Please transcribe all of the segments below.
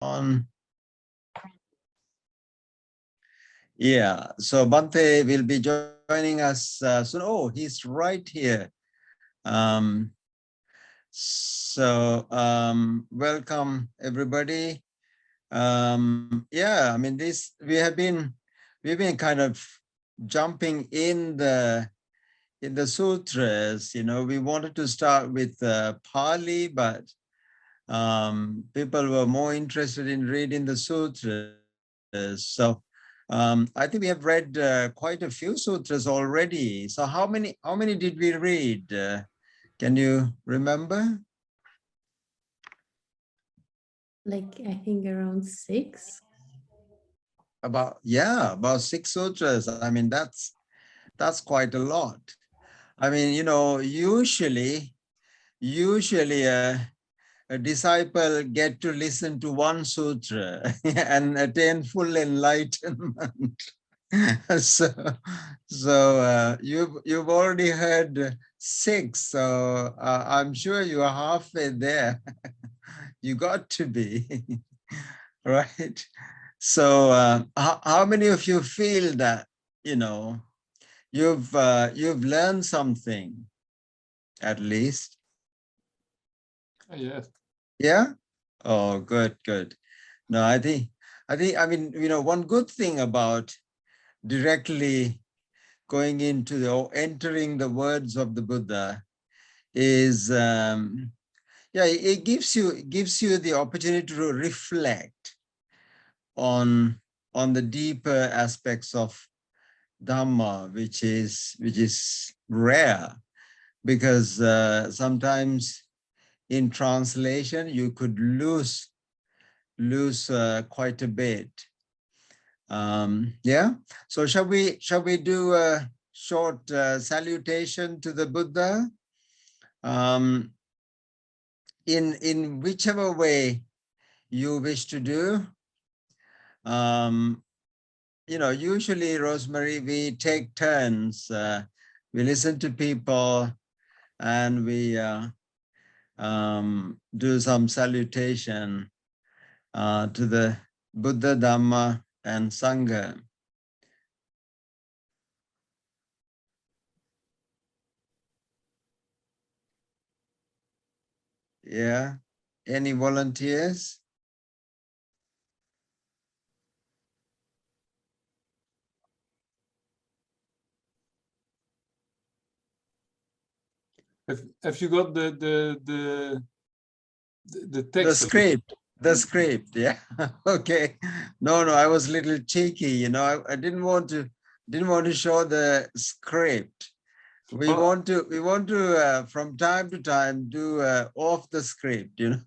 on. Yeah, so Bhanthe will be joining us soon. Oh, he's right here. Welcome everybody. Yeah, I mean, we've been kind of jumping in the sutras. You know, we wanted to start with Pali, but people were more interested in reading the sutras. So I think we have read quite a few sutras already. So how many did we read? Can you remember? Like, I think around 6. About 6 sutras. I mean, that's quite a lot. I mean, you know, usually a disciple get to listen to one sutra and attain full enlightenment. so you've already heard 6, so I'm sure you are halfway there. You got to be. Right. So how many of you feel that, you know, you've learned something at least? Yes. Yeah. Oh, good. No, I mean, you know, one good thing about directly going into or entering the words of the Buddha is, it gives you the opportunity to reflect on the deeper aspects of Dhamma, which is rare, because sometimes in translation you could lose quite a bit. Yeah. So shall we do a short salutation to the Buddha? In whichever way you wish to do. You know, usually, Rosemary, we take turns. We listen to people and we do some salutation to the Buddha, Dhamma, and Sangha. Yeah. Any volunteers? Have you got the text? The script, yeah. Okay. No, I was a little cheeky, you know. I didn't want to show the script. We want to from time to time do off the script, you know.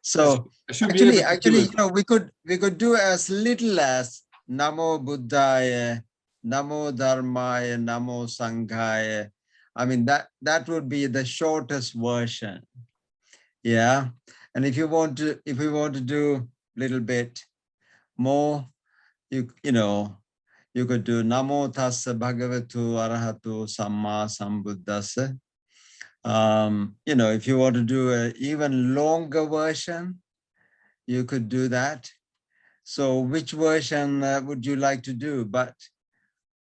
So actually, you know, we could do as little as Namo Buddhaya, Namo Dharmaya, Namo Sanghaya. I mean, that would be the shortest version. Yeah. And if we want to do a little bit more, you know, you could do Namo Tassa Bhagavatu Arahatu Samma Sambuddhassa. You know, if you want to do an even longer version, you could do that. So which version would you like to do? But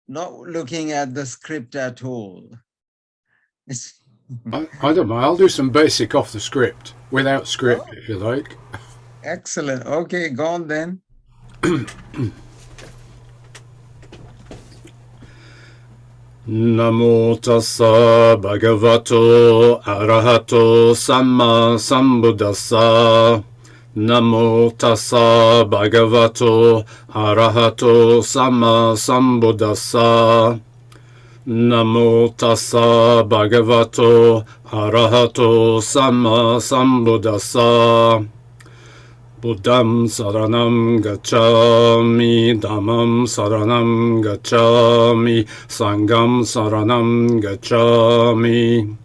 not looking at the script at all. I don't mind. I'll do some basic off the script, without script, if you like. Excellent. Okay, go on then. Namo tassa bhagavato arahato samma sambuddhassa. Namo tassa bhagavato arahato samma sambuddhassa. Namo tassa bhagavato arahato samma sambuddhassa. Buddham saranam gacchami, dhammam saranam gacchami, sangham saranam gacchami.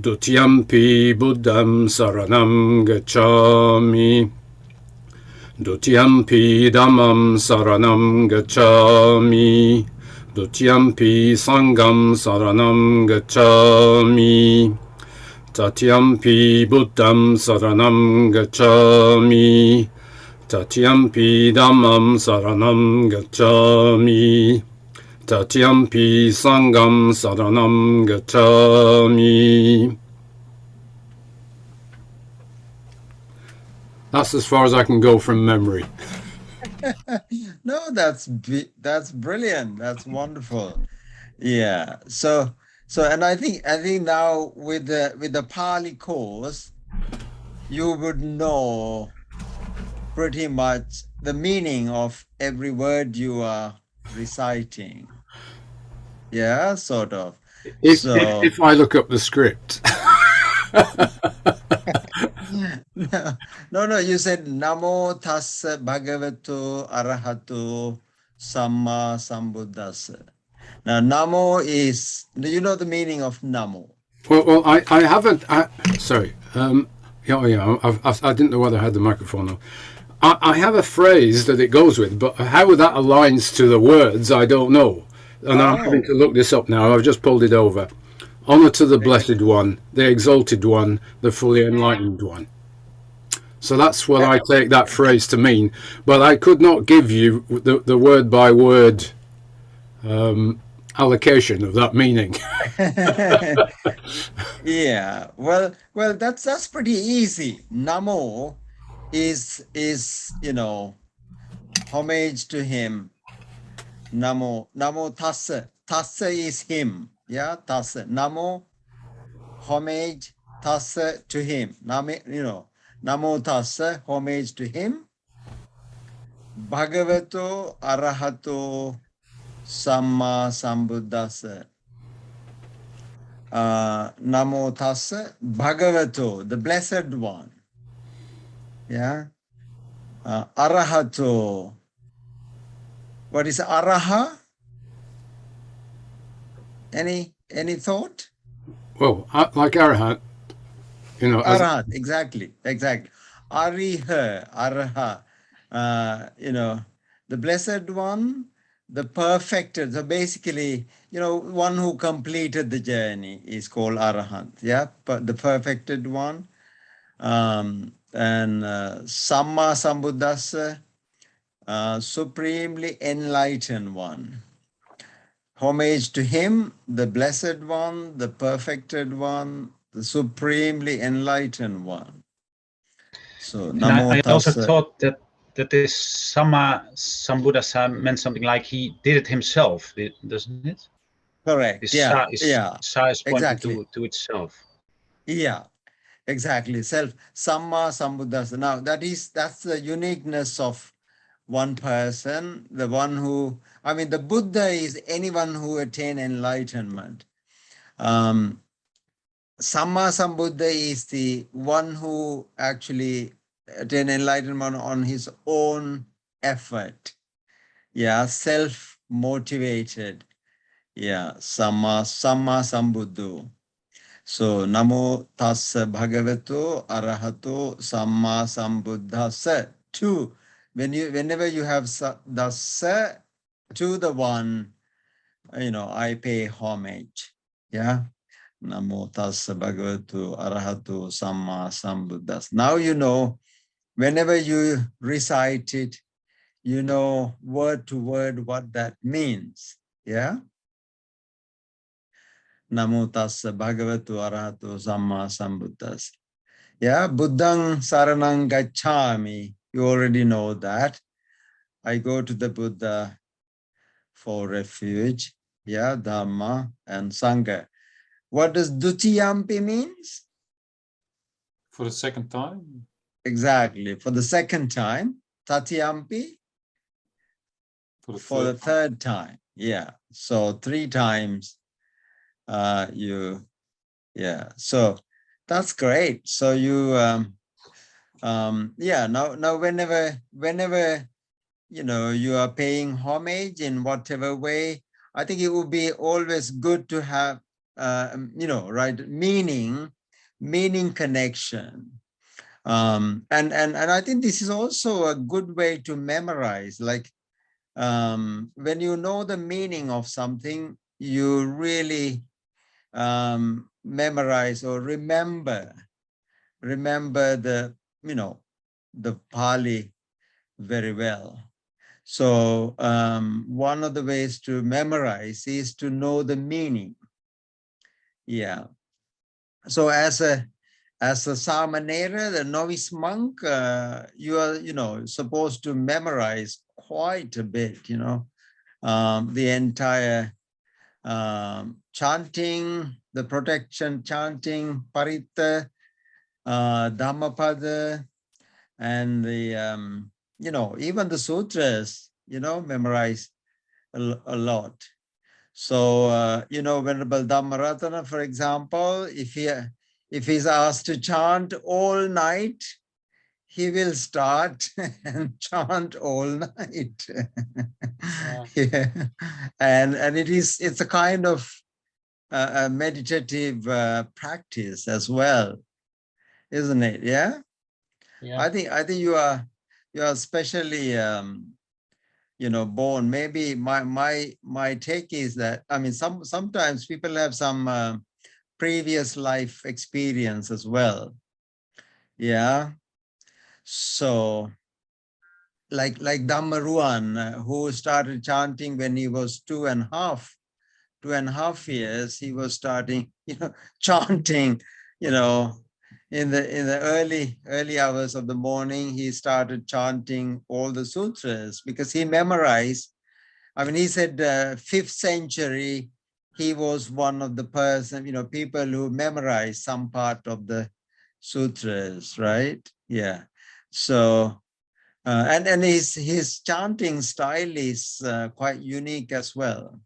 Dutiyampi buddham saranam gacchami. Dutiyampi dhammam saranam gacchami. Dutiyampi sangham saranam gacchami. Tatyampi Buddham Saranam Gacchami. Tatyampi Dhammam Saranam Gacchami. Tatyampi Sangam Saranam Gacchami. That's as far as I can go from memory. No, that's brilliant. That's wonderful. Yeah. So and I think now with the Pali course, you would know pretty much the meaning of every word you are reciting. Yeah, sort of. If I look up the script. No, you said Namo Tassa Bhagavato Arahato Samma Sambuddhassa. Now, Namo is, do you know the meaning of Namo? Well, I haven't. Sorry. Yeah. I didn't know whether I had the microphone on. I have a phrase that it goes with, but how that aligns to the words, I don't know. And I'm having to look this up now. I've just pulled it over. Honor to the Blessed One, the Exalted One, the Fully Enlightened One. So that's what I take that phrase to mean. But I could not give you the word by word allocation of that meaning. Yeah. Well, that's pretty easy. Namo is homage to him. Namo Tassa. Tassa is him. Yeah, Tassa. Namo, homage, Tassa to him. Namo Tassa, homage to him. Bhagavato Arahato Samma Sambuddhassa. Namo Tassa Bhagavato, the Blessed One. Yeah. Arahato. What is Araha? Any thought? Well, like Arahant, Arahant, exactly. Ariha, Araha. The Blessed One, the perfected. So basically, one who completed the journey is called Arahant. Yeah, but the perfected one. And Samma Sambuddhassa, supremely enlightened one. Homage to him, the Blessed One, the perfected one, the supremely enlightened one. So, Namo I also Tassa. thought that this Samma Sambuddhassa meant something like he did it himself, doesn't it? Correct. His Yeah. Sa is pointing Exactly. to itself. Yeah. Exactly. Self. Samma Sambuddhassa. Now that's the uniqueness of one person. The one who, the Buddha is anyone who attained enlightenment. Samma Sambuddha is the one who actually attained enlightenment on his own effort. Yeah, self-motivated. Yeah, Samma Sambuddho. So, Namo Tassa Bhagavato Arahato Samma Sambuddhassa. Two. Whenever you have the sa to the one, I pay homage. Yeah. Namo Tassa Bhagavato Arahato Samma Sambuddhassa. Now whenever you recite it, word to word what that means. Yeah. Namo Tassa Bhagavato Arahato Samma Sambuddhassa. Yeah. Buddhang Saranang Gacchami. You already know that. I go to the Buddha for refuge. Yeah. Dhamma and Sangha. What does Dutiyampi means? For the second time? Exactly. For the second time. Tatyampi? For the third time. Yeah. So 3 times so that's great. So you now whenever you are paying homage in whatever way, I think it would be always good to have meaning connection. And I think this is also a good way to memorize. Like when you know the meaning of something, you really memorize or remember the, the Pali very well. So one of the ways to memorize is to know the meaning. Yeah. So as a Samanera, the novice monk, you are, supposed to memorize quite a bit, the entire chanting, the protection chanting, Paritta, Dhammapada, and the, even the sutras, memorize a lot. So, Venerable Dhammarathana, for example, if he's asked to chant all night, he will start and chant all night. Yeah. And it's a kind of a meditative practice as well, isn't it? Yeah. Yeah. I think you are especially born. Maybe my take is that, I mean, sometimes people have some previous life experience as well. Yeah. So like Dhammaruan, who started chanting when he was 2.5 years, he was starting, chanting, in the early hours of the morning, he started chanting all the sutras because he memorized. I mean, he said 5th century, he was one of the people who memorized some part of the sutras, right? Yeah. So, and his chanting style is quite unique as well.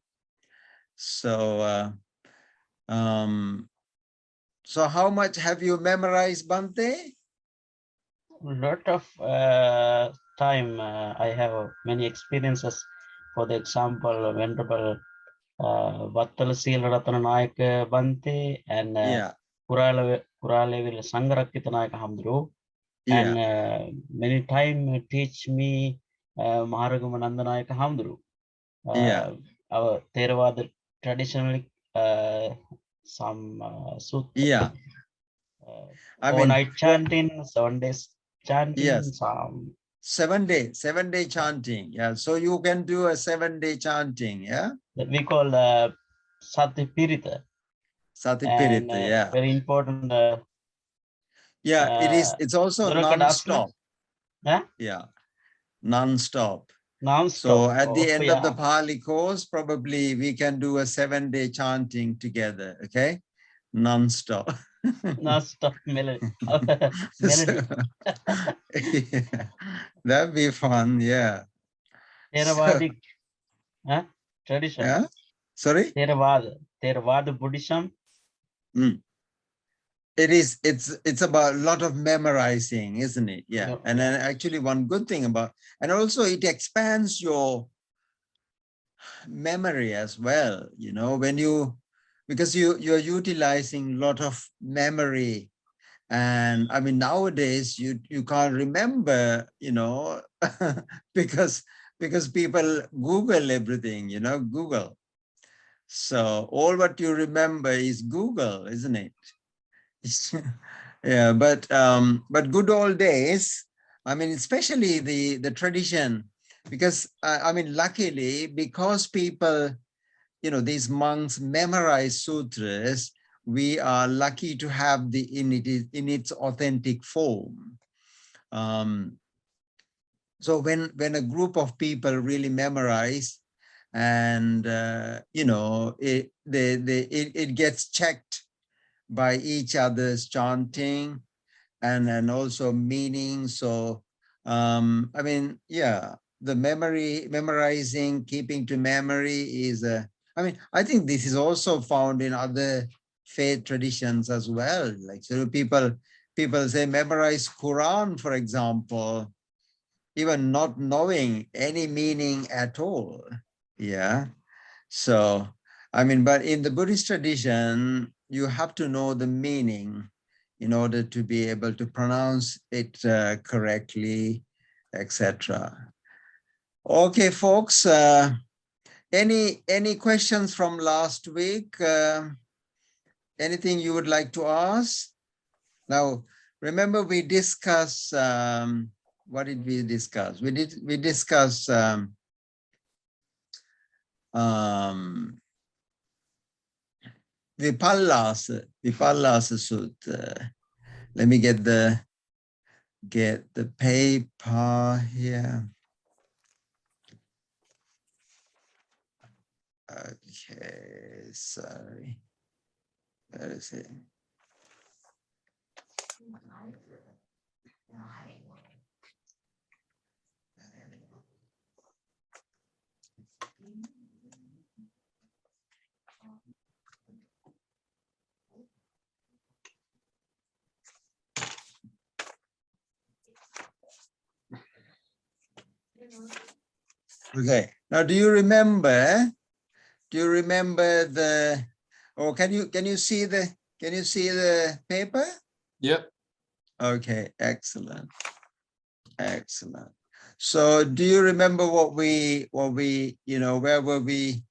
So, so how much have you memorized, Bhante? Lot of time. I have many experiences. For the example, Venerable Vattala Ratana Nayak Bhante and Yeah. Kuralevil Sangarakita Nayak Hamdru. And many time teach me Maharagumananda Nayak Hamdru. Our Theravada traditionally some Yeah. overnight chanting, 7 days chanting, Yes. some 7 day chanting. Yeah. So you can do a 7-day chanting. Yeah. that we call Satipirita. Satipirita. Yeah. Very important. Yeah. It's also non-stop. Yeah. Non-stop. So at the end of the Pali course, probably we can do a 7-day chanting together. Okay. Non-stop. Non-stop melody. Yeah, that'd be fun. Yeah. Theravadic tradition. Yeah. Sorry. Theravada Buddhism. It's about a lot of memorizing, isn't it? Yeah. And then actually one good thing and also it expands your memory as well, because you're utilizing a lot of memory. And I mean, nowadays you can't remember, because people Google everything, Google. So all what you remember is Google, isn't it? Yeah, but good old days, I mean, especially the tradition, because I mean, luckily, because people, these monks memorize sutras, we are lucky to have in its authentic form. So when a group of people really memorize, and it gets checked by each other's chanting and also meaning. So I mean, yeah, the memorizing, keeping to memory is I think this is also found in other faith traditions as well. Like, so people say memorize Quran, for example, even not knowing any meaning at all. Yeah. So I mean, but in the Buddhist tradition, you have to know the meaning in order to be able to pronounce it correctly, etc. Okay, folks. Any questions from last week? anything you would like to ask? Now, remember we discussed, what did we discuss? We discussed Vipallasa Sutta. Let me get the paper here. Okay, sorry. Where is it? Okay. Now, do you remember the? Or can you see the paper? Yep. Okay. Excellent. Excellent. So, do you remember what we where were we?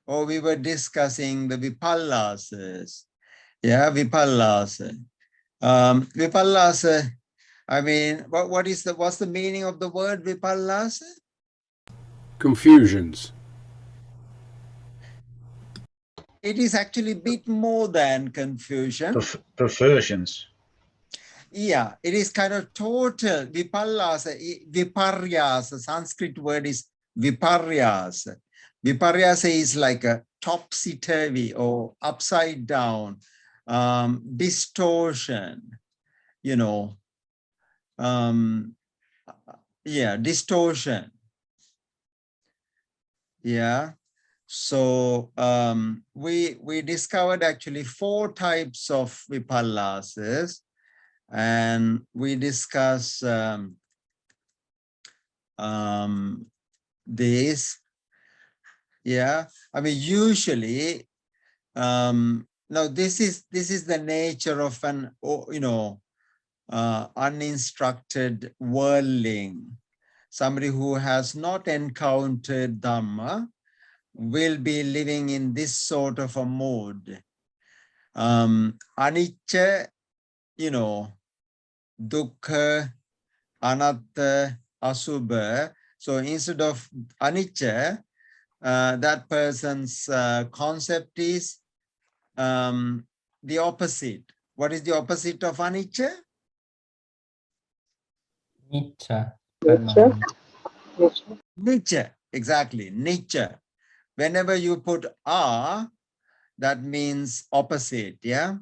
Or we were discussing the Vipallasas. Yeah, Vipallasa. Vipallasa. I mean, what's the meaning of the word Vipallasa? Confusions. It is actually a bit more than confusion. Perversions. Yeah, it is kind of total. Vipallasa, viparyasa, Sanskrit word is viparyasa. Viparyasa is like a topsy-turvy or upside down, distortion, distortion. Yeah. So we discovered actually 4 types of vipallasas, and we discuss this. Yeah, I mean usually now this is the nature of an uninstructed worldling, somebody who has not encountered Dhamma will be living in this sort of a mood. Anicca, dukkha, anatta, asubha. So instead of anicca, that person's concept is the opposite. What is the opposite of anicca? Nicca, exactly, nicca. Whenever you put a, that means opposite, yeah?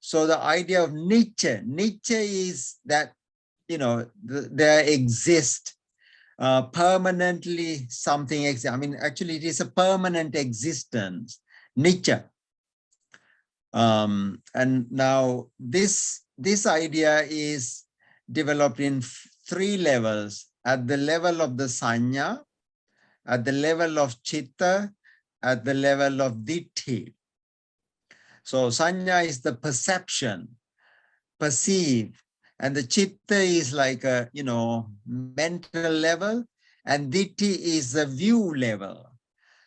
So the idea of nicca is that, there exists permanently something. I mean, actually, it is a permanent existence, nicca. And now this idea is developed in 3 levels: at the level of the sanya, at the level of chitta, at the level of ditti. So sanya is the perception, perceive, and the chitta is like a mental level, and ditti is the view level.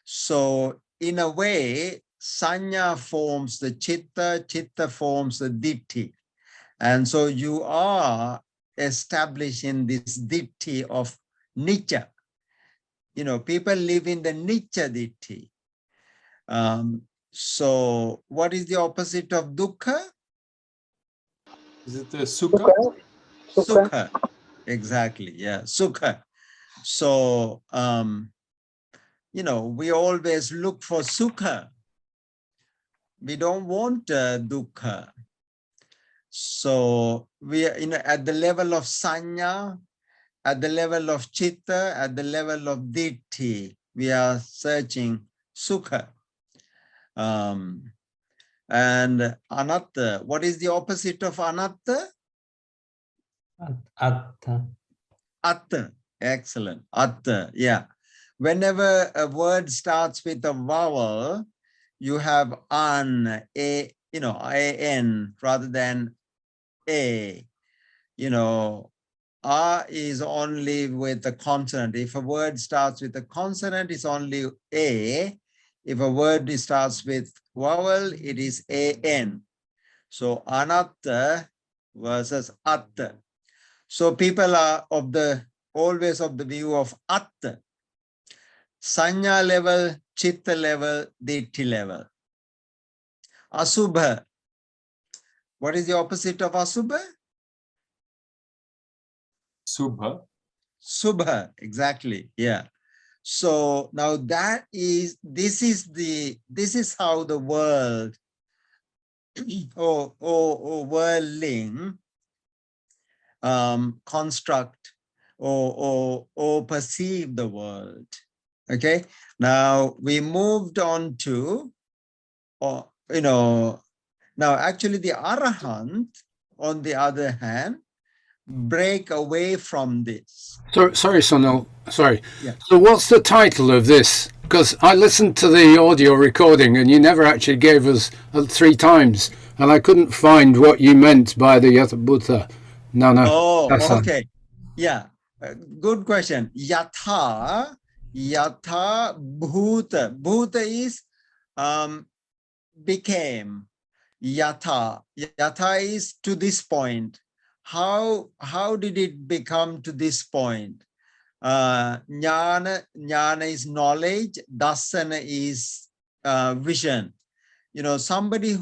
So in a way, sanya forms the chitta, chitta forms the ditti, and so you are establishing this ditti of nicca. People live in the nicca ditti. So what is the opposite of dukkha? Is it the sukha? Sukha. Exactly. Yeah. Sukha. So, we always look for sukha. We don't want dukkha. So we are at the level of sanya, at the level of chitta, at the level of ditti, we are searching sukha. And anatta, what is the opposite of anatta? Atta. Atta. Excellent. Atta. Yeah. Whenever a word starts with a vowel, you have an, a, an rather than a. A is only with the consonant. If a word starts with a consonant, it's only a. if a word starts with vowel, it is an. So anatta versus atta. So people are always of the view of atta. Sanya level, chitta level, ditti level. Asubha. What is the opposite of asubha? Subha. Subha, exactly. Yeah. So now this is how the world or worldling construct or perceive the world. Okay. Now we moved on to, now actually the Arahant, on the other hand, break away from this. Sorry, Sunil. Sorry. Yeah. So what's the title of this? Because I listened to the audio recording and you never actually gave us 3 times, and I couldn't find what you meant by the Yathabhuta. No. Oh, That's okay. Yeah. Good question. Yatha bhuta. Bhuta is became. Yatha is to this point. How did it become to this point? Jnana is knowledge, dasana is vision. Somebody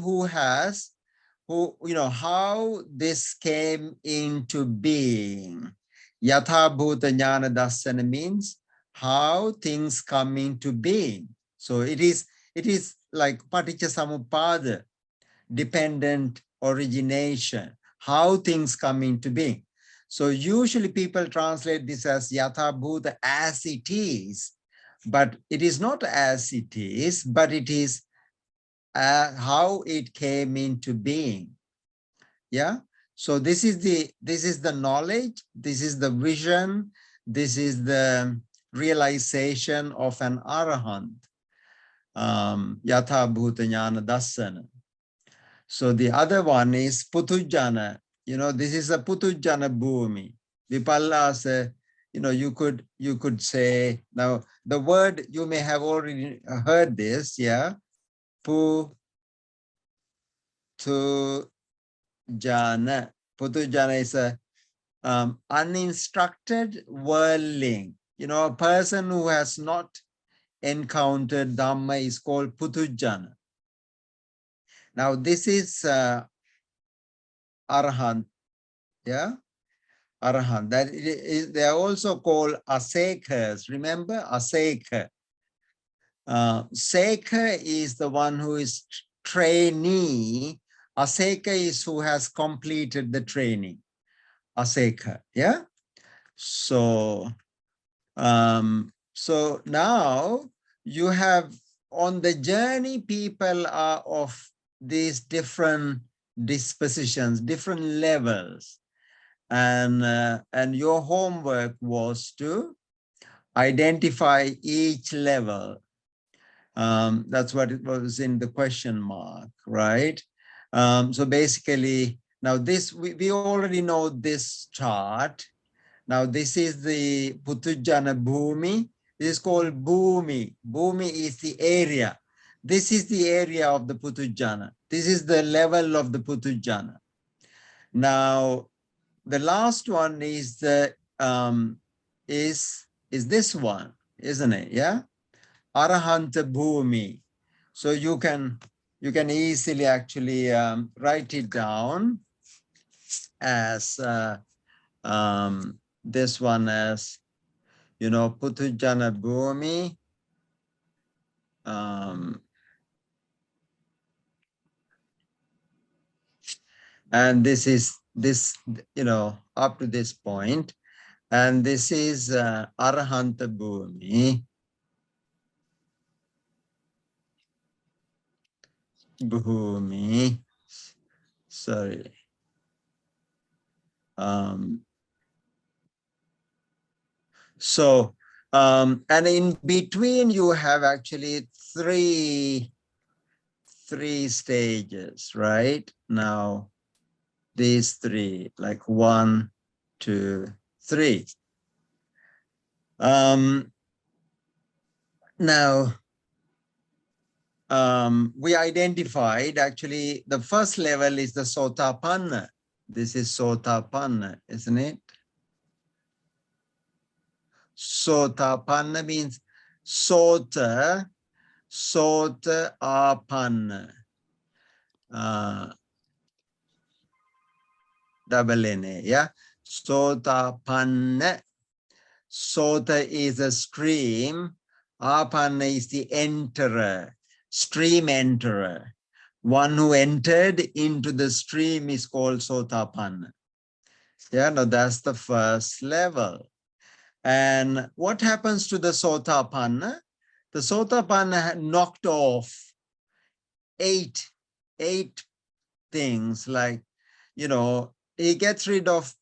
how this came into being. Yatha bhuta jnana dasana means how things come into being. So it is like paticca samuppada, dependent origination, how things come into being. So usually people translate this as yatha bhuta, as it is, but it is not as it is, but it is how it came into being. Yeah. So this is the knowledge, this is the vision, this is the realization of an arahant. Yatha bhuta jnana dassana. So the other one is putujjana. This is a putujjana bhumi. Vipallasa, you could say, now the word, you may have already heard this, yeah. Putujjana. Putujjana is a uninstructed worldling. A person who has not encountered Dhamma is called putujjana. Now this is Arahant, yeah, Arahant. They are also called asekas. Remember, aseka. Seka is the one who is trainee. Aseka is who has completed the training. Aseka, yeah. So, so now you have, on the journey, people are of these different dispositions, different levels, and your homework was to identify each level. That's what it was in the question mark, right? So basically, now this, we already know this chart. Now this is the Putujjana Bhumi. This is called Bhumi. Bhumi is the area. This is the area of the Putujjana. This is the level of the Putujjana. Now, the last one is the is this one, isn't it? Yeah, Arahanta Bhumi. So you can easily actually write it down as this one as, Putujjana Bhumi. And this is up to this point. And this is Arahanta Bhumi. Bhumi. Sorry. So, and in between you have actually three stages, right? Now, these three, like 1, 2, 3. Now, we identified actually the first level is the Sotapanna. This is Sotapanna, isn't it? Sotapanna means Sota, Apanna. Double N-A, yeah? Sotapanna. Sota is a stream. Apanna is the enterer, stream enterer. One who entered into the stream is called Sotapanna. Yeah, no, that's the first level. And what happens to the Sotapanna? The Sotapanna had knocked off eight things, like, you know, he gets rid of,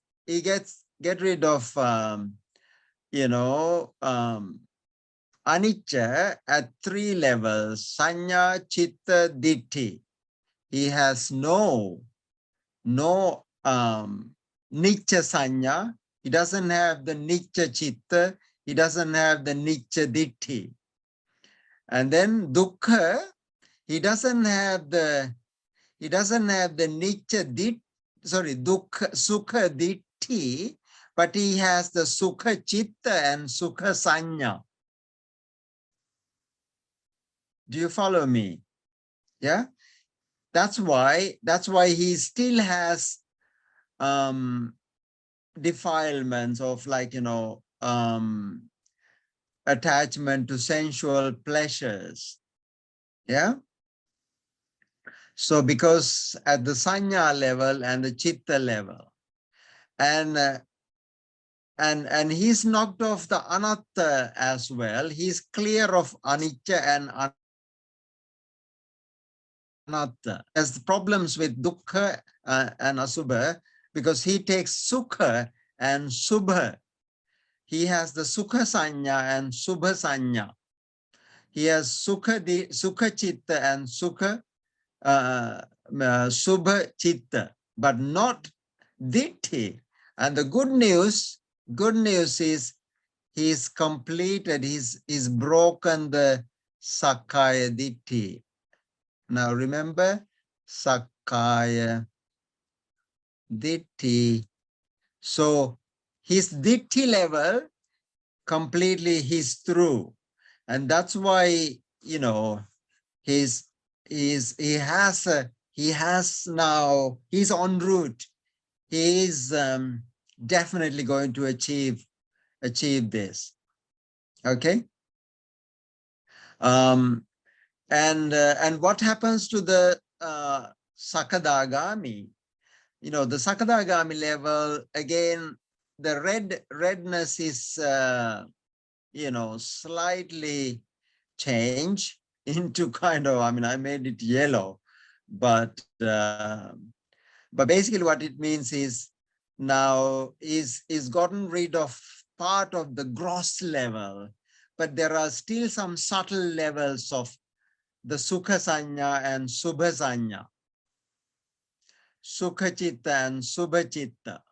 anicca at 3 levels, sanya, chitta, ditti. He has no nicca sanya. He doesn't have the nicca chitta. He doesn't have the nicca ditti. And then dukkha, he doesn't have the nicca ditti, dukkha, sukha ditti, but he has the sukha chitta and sukha sanya. Do you follow me? Yeah. That's why he still has defilements of, like, attachment to sensual pleasures. Yeah. So because at the sanya level and the chitta level, and he's knocked off the anatta as well. He's clear of anicca and anatta. Has the problems with dukkha and asubha, because he takes sukha and subha. He has the sukha sanya and subha sanya. He has sukha chitta and sukha subha chitta, but not ditti. And the good news is he's completed, he's broken the sakkaya ditti. Now remember, sakkaya ditti. So his ditti level completely he's through. And that's why, he's en route. He is definitely going to achieve this. Okay. And what happens to the Sakadagami? The Sakadagami level, again, the redness is slightly changed into kind of, I made it yellow, but basically what it means is now is gotten rid of part of the gross level, but there are still some subtle levels of the sukha sanya and subha sanya, sukha chitta and subha chitta.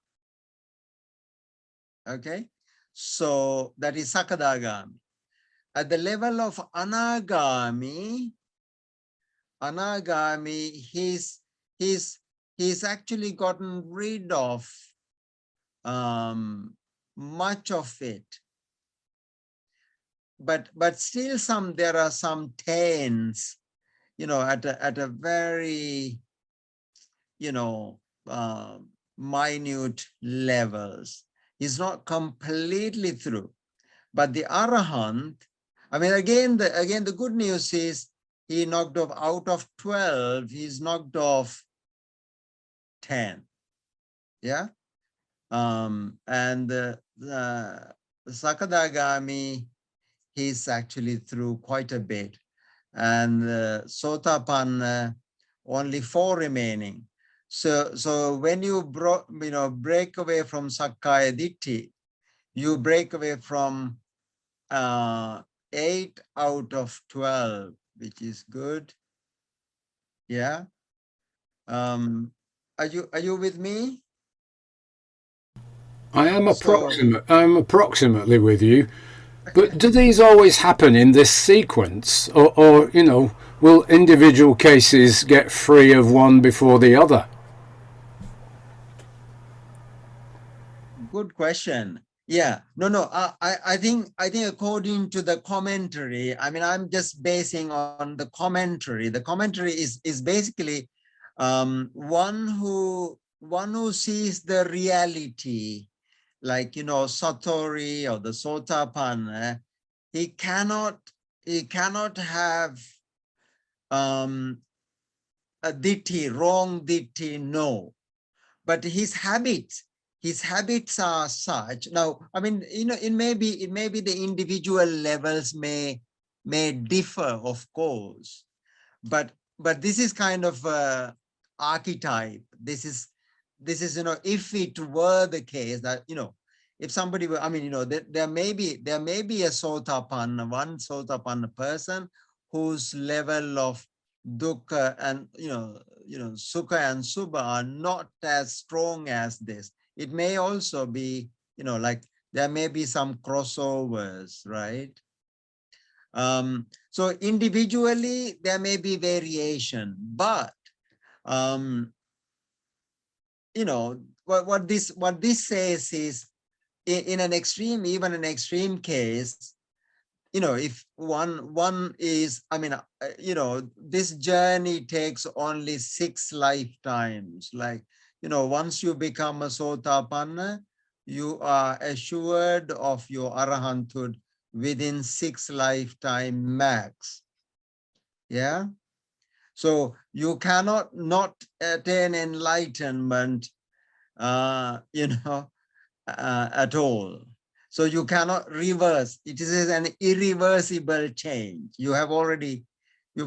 Okay, so that is Sakadagami. At the level of Anagami, he's actually gotten rid of much of it, but still there are some taints, at a very minute levels. He's not completely through, but the Arahant, again the good news is he knocked off out of 12, he's knocked off 10. Yeah. And the Sakadagami, he's actually through quite a bit. And Sotapanna, only 4 remaining. So when you break away from Sakkaya Ditti, you break away from 8 out of 12, which is good. Yeah. Are you with me? I am I'm approximately with you, but do these always happen in this sequence, or will individual cases get free of one before the other? Good question. Yeah, no. I think according to the commentary, I mean, I'm just basing on the commentary. The commentary is basically one who sees the reality, like, you know, Satori or the Sotapanna. He cannot have a Ditti, wrong Ditti, no. But his habits are such. Now, I mean, you know, it may be the individual levels may differ, of course, but this is kind of a archetype. This is, you know, if it were the case that, you know, if somebody were, I mean, you know, there may be a Sotapanna, one Sotapanna person whose level of dukkha and, you know, sukha and subha are not as strong as this. It may also be, you know, like there may be some crossovers, right? So individually there may be variation, but you know, what this says is, in an extreme, even an extreme case, you know, if one is, I mean, you know, this journey takes only 6 lifetimes. Like, you know, once you become a Sotapanna, you are assured of your Arahanthood within 6 lifetime max. Yeah. So you cannot not attain enlightenment, you know, at all. So you cannot reverse. It is an irreversible change. You've already, you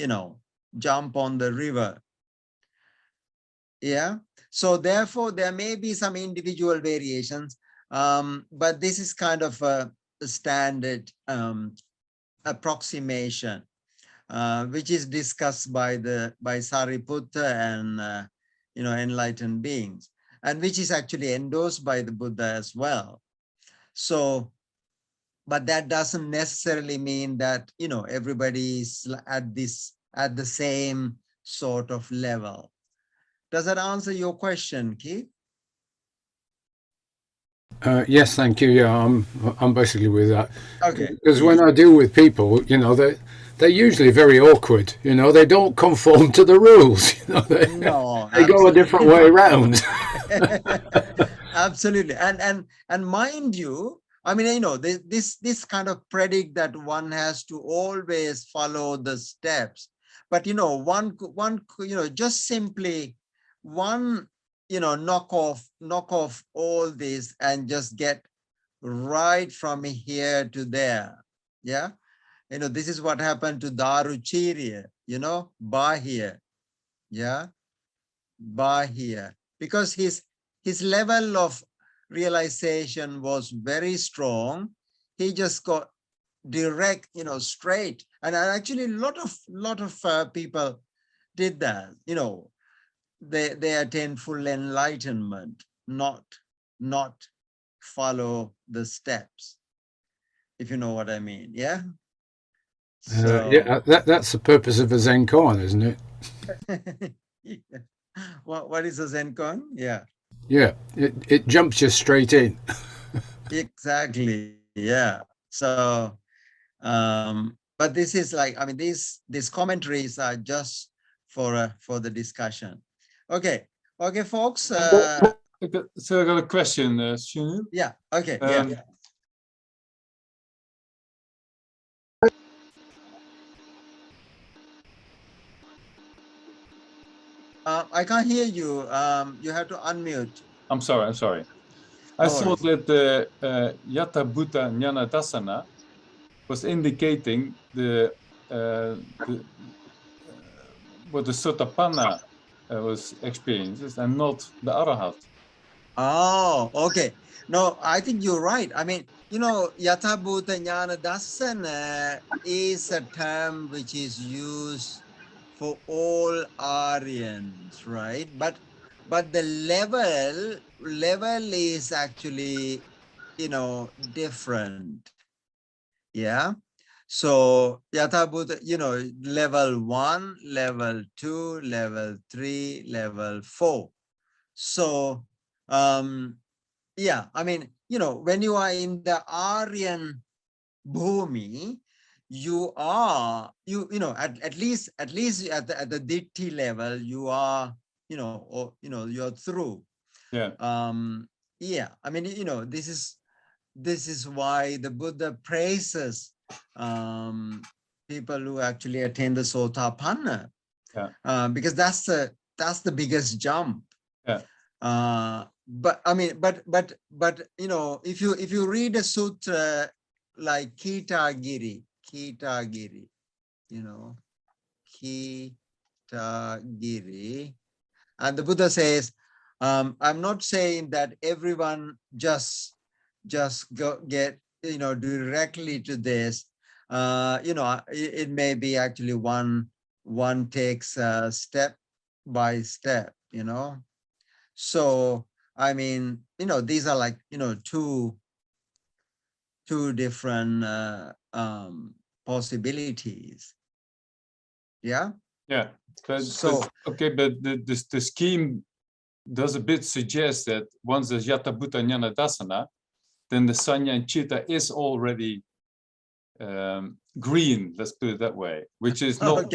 know, jump on the river. Yeah. So therefore, there may be some individual variations, but this is kind of a standard approximation, which is discussed by Sariputta and you know, enlightened beings, and which is actually endorsed by the Buddha as well. So, but that doesn't necessarily mean that, you know, everybody is at the same sort of level. Does that answer your question, Keith? Yes, thank you. Yeah, I'm basically with that. Okay. Because when I deal with people, you know, they're usually very awkward. You know, they don't conform to the rules. You know, they go a different way around. Absolutely. And mind you, I mean, you know, this kind of predict that one has to always follow the steps, but, you know, one, you know, just simply one, you know, knock off all this and just get right from here to there. Yeah. You know, this is what happened to Daruchirya, you know, Bahia. Yeah. Bahia. Because his level of realization was very strong. He just got direct, you know, straight. And actually a lot of people did that, you know, they attain full enlightenment, not follow the steps, if you know what I mean. Yeah. So yeah, that's the purpose of a Zen Coin, isn't it? yeah. What is a Zen Coin? Yeah. Yeah, it jumps you straight in. Exactly. Yeah. So but this is like, I mean, these commentaries are just for the discussion. Okay, folks. So I got a question, Sunil. Yeah. Okay. Yeah. I can't hear you. You have to unmute. I'm sorry. I thought that the Yata Bhuta Jnana Dassana was indicating what the Sotapanna was experiencing, and not the Arahant. Oh, okay. No, I think you're right. I mean, you know, Yata Bhuta Jnana Dassana is a term which is used for all Aryans, right? But the level is actually, you know, different. Yeah. So Yatha Bhuta, level 1, level 2, level 3, level 4. So yeah, I mean, when you are in the Aryan Bhumi, you are, at least at the Ditti level, you are, you're through. Yeah. Yeah, I mean, this is why the Buddha praises people who actually attain the Sotapanna. Yeah. Because that's the biggest jump. Yeah. But I mean, but if you read a sutra like Kitagiri, Kitagiri, and the Buddha says, I'm not saying that everyone just get directly to this. It may be actually one takes step by step. So I mean, these are like two different possibilities. Yeah. Yeah. But the scheme does a bit suggest that once there's Yatha Bhuta Jnana Dasana, then the Sanya and Chitta is already green, let's put it that way, which is not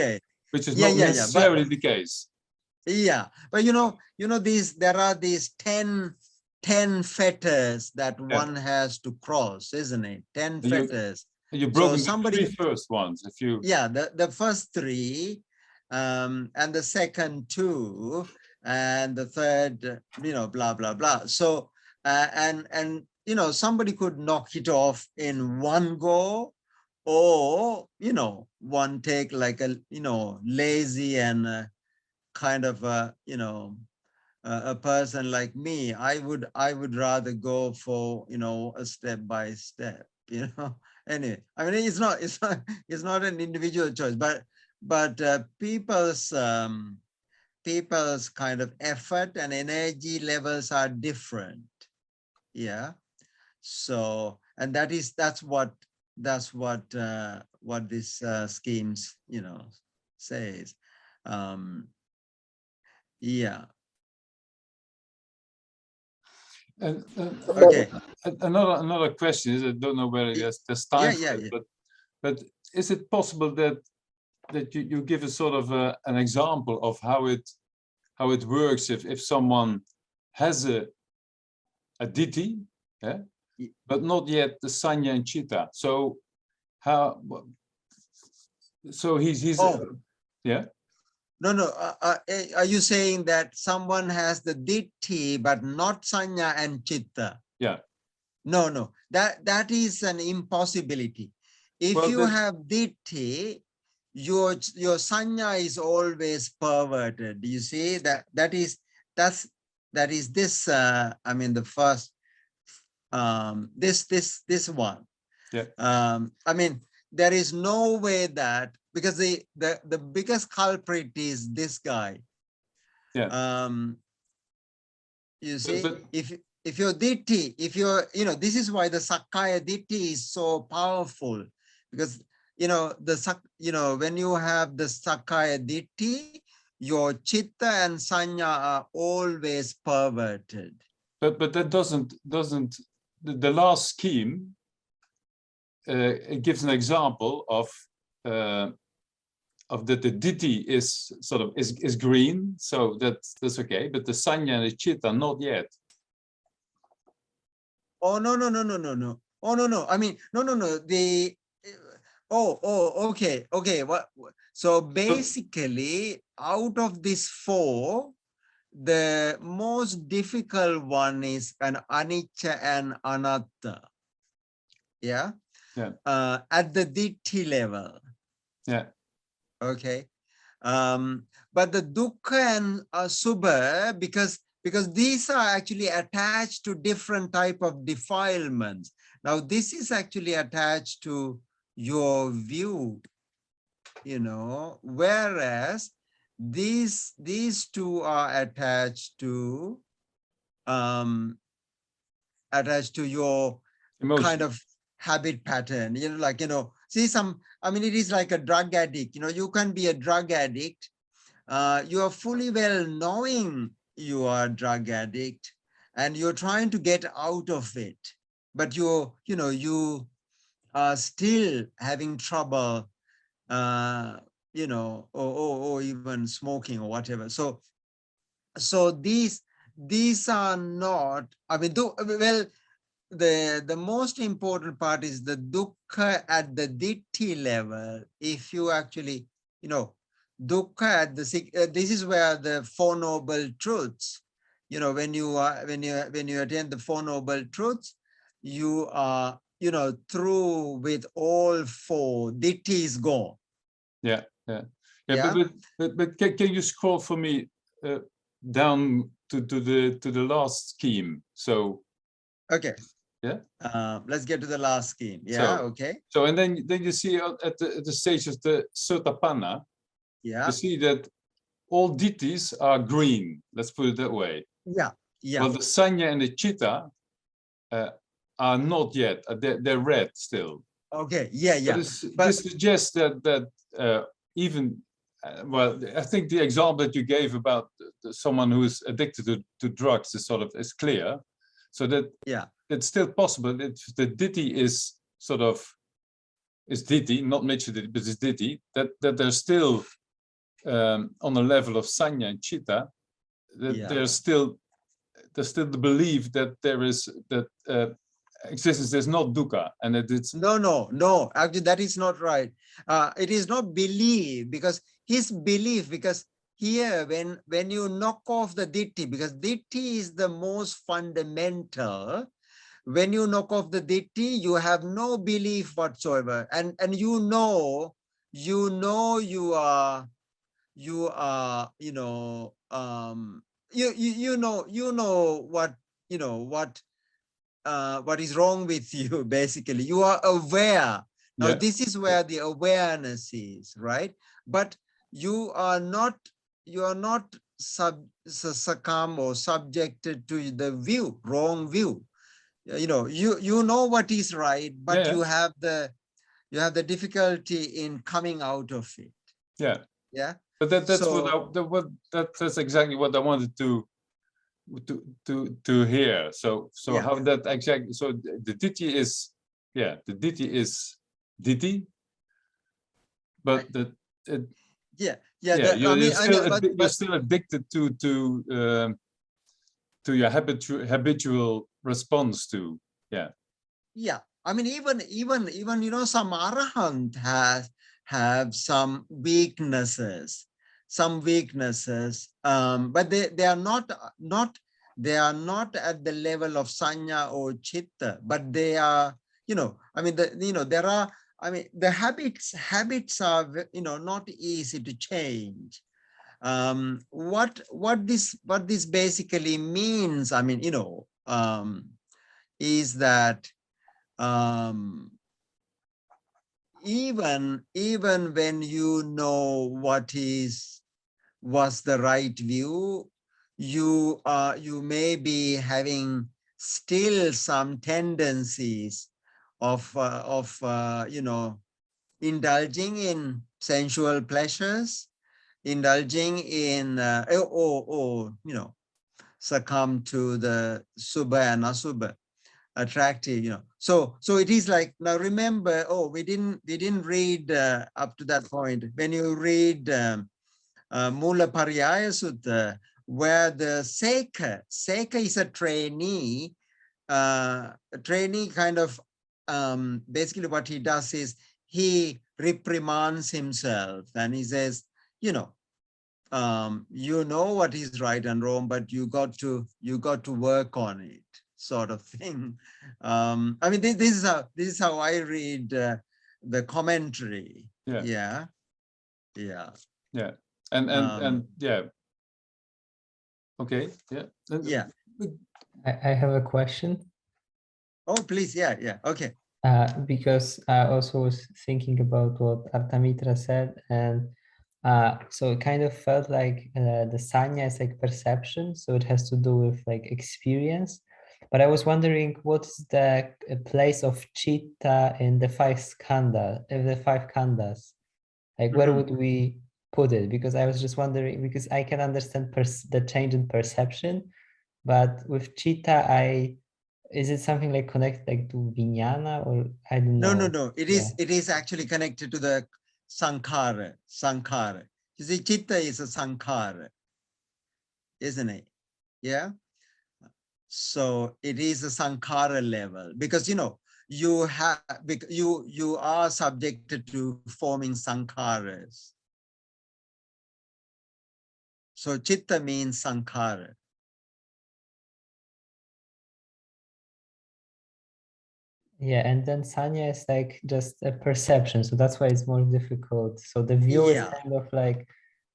necessarily the case. Yeah, but there are these 10 fetters that one has to cross, isn't it? 10 fetters. You broke the 3 first ones. The first 3, and the second 2, and the third, blah blah blah. So and somebody could knock it off in one go, or one take, like a lazy and kind of a person like me. I would rather go for a step by step. Anyway, I mean, it's not an individual choice, but people's kind of effort and energy levels are different. Yeah. So, and that's what this schemes says. Yeah. And okay. Another question is, I don't know whether there's time for it, but is it possible that you give a sort of an example of how it works if someone has a Ditti, but not yet the Sanya and Chitta? So he's yeah. No. Are you saying that someone has the Ditti but not Sanya and Chitta? Yeah. No. That is an impossibility. If you have Ditti, your Sanya is always perverted. You see that is this. I mean, the first this one. Yeah. I mean, there is no way that, because the biggest culprit is this guy. Yeah. You see, if your Ditti, this is why the Sakkaya Ditti is so powerful, because when you have the Sakkaya Ditti, your Chitta and Sanya are always perverted. But that doesn't the last scheme. It gives an example of that the Ditti is sort of is green, so that's okay, but the Sanya and the Chitta not yet. Oh no. Oh no. I mean, no. Okay. What? So basically, out of these 4, the most difficult one is an Anicca and Anatta. Yeah. Yeah. At the Ditti level. Yeah. Okay. But the Dukkha and Subha, because these are actually attached to different type of defilements. Now, this is actually attached to your view, whereas these 2 are attached to your emotion, kind of habit pattern. see some, I mean, it is like a drug addict. You know, you can be a drug addict. You are fully well knowing you are a drug addict and you're trying to get out of it, but you are still having trouble, you know, or even smoking or whatever. So these are not, I mean, well, the most important part is the dukkha at the ditti level. If you actually, you know, dukkha at the this is where the Four Noble Truths, you know, when you attain the Four Noble Truths, you are, you know, through with all four dittis gone. Yeah. But can you scroll for me down to the last scheme? So okay. Yeah. Let's get to the last scheme. Yeah. So, okay. So and then you see at the stage of the Sotapanna, yeah, you see that all dittis are green. Let's put it that way. Yeah. Well, the Sanya and the Chitta are not yet. They're red still. Okay. Yeah. But this suggests that even well, I think the example that you gave about someone who is addicted to drugs is clear. So that it's still possible if the ditti is ditti, not mixture ditti, but it's ditti, that there's still on the level of Sanya and Chitta, that there's still the belief that there is existence is not dukkha, and that it's no. Actually, that is not right. It is not belief, because his belief, because here when you knock off the ditti, because ditti is the most fundamental. When you knock off the ditti, you have no belief whatsoever, and you know you are you know you know what is wrong with you. Basically, you are aware. Now this is where the awareness is, right? But you are not succumb or subjected to the wrong view. You know, you know what is right, but you have the difficulty in coming out of it. Yeah. But that's exactly what I wanted to hear. So how that exactly? So the ditti is the ditti is ditti, but you're still addicted to your habitual response to I mean, even you know, some Arahant have some weaknesses, but they are not at the level of Sanya or Chitta, but they are, you know, I mean, there are, I mean, the habits are, you know, not easy to change. What this basically means, I mean, you know, is that even when you know what's the right view, you may be having still some tendencies of you know, indulging in sensual pleasures, indulging in or you know, succumb to the subha and asubha, attractive, you know. So it is like, now remember, we didn't read up to that point. When you read Mula Pariyaya Sutta, where the Seka is a trainee kind of, basically what he does is he reprimands himself and he says, you know, you know what is right and wrong, but you got to work on it, sort of thing. I mean, this is how I read the commentary. Yeah. And okay. Yeah. I have a question. Oh, please. Yeah. Okay. Because I also was thinking about what Artamitra said, and so it kind of felt like the Sanya is like perception, so it has to do with like experience. But I was wondering, what's the place of chitta in the five khandhas? Like, where would we put it? Because I was just wondering, because I can understand the change in perception, but with chitta, is it something like connected like to vijnana, or I don't know? No. It is actually connected to the sankhara. You see, chitta is a sankhara, isn't it? Yeah. So it is a sankhara level, because you are subjected to forming sankharas. So chitta means sankhara. Yeah, and then sanya is like just a perception, so that's why it's more difficult. So the view is kind of like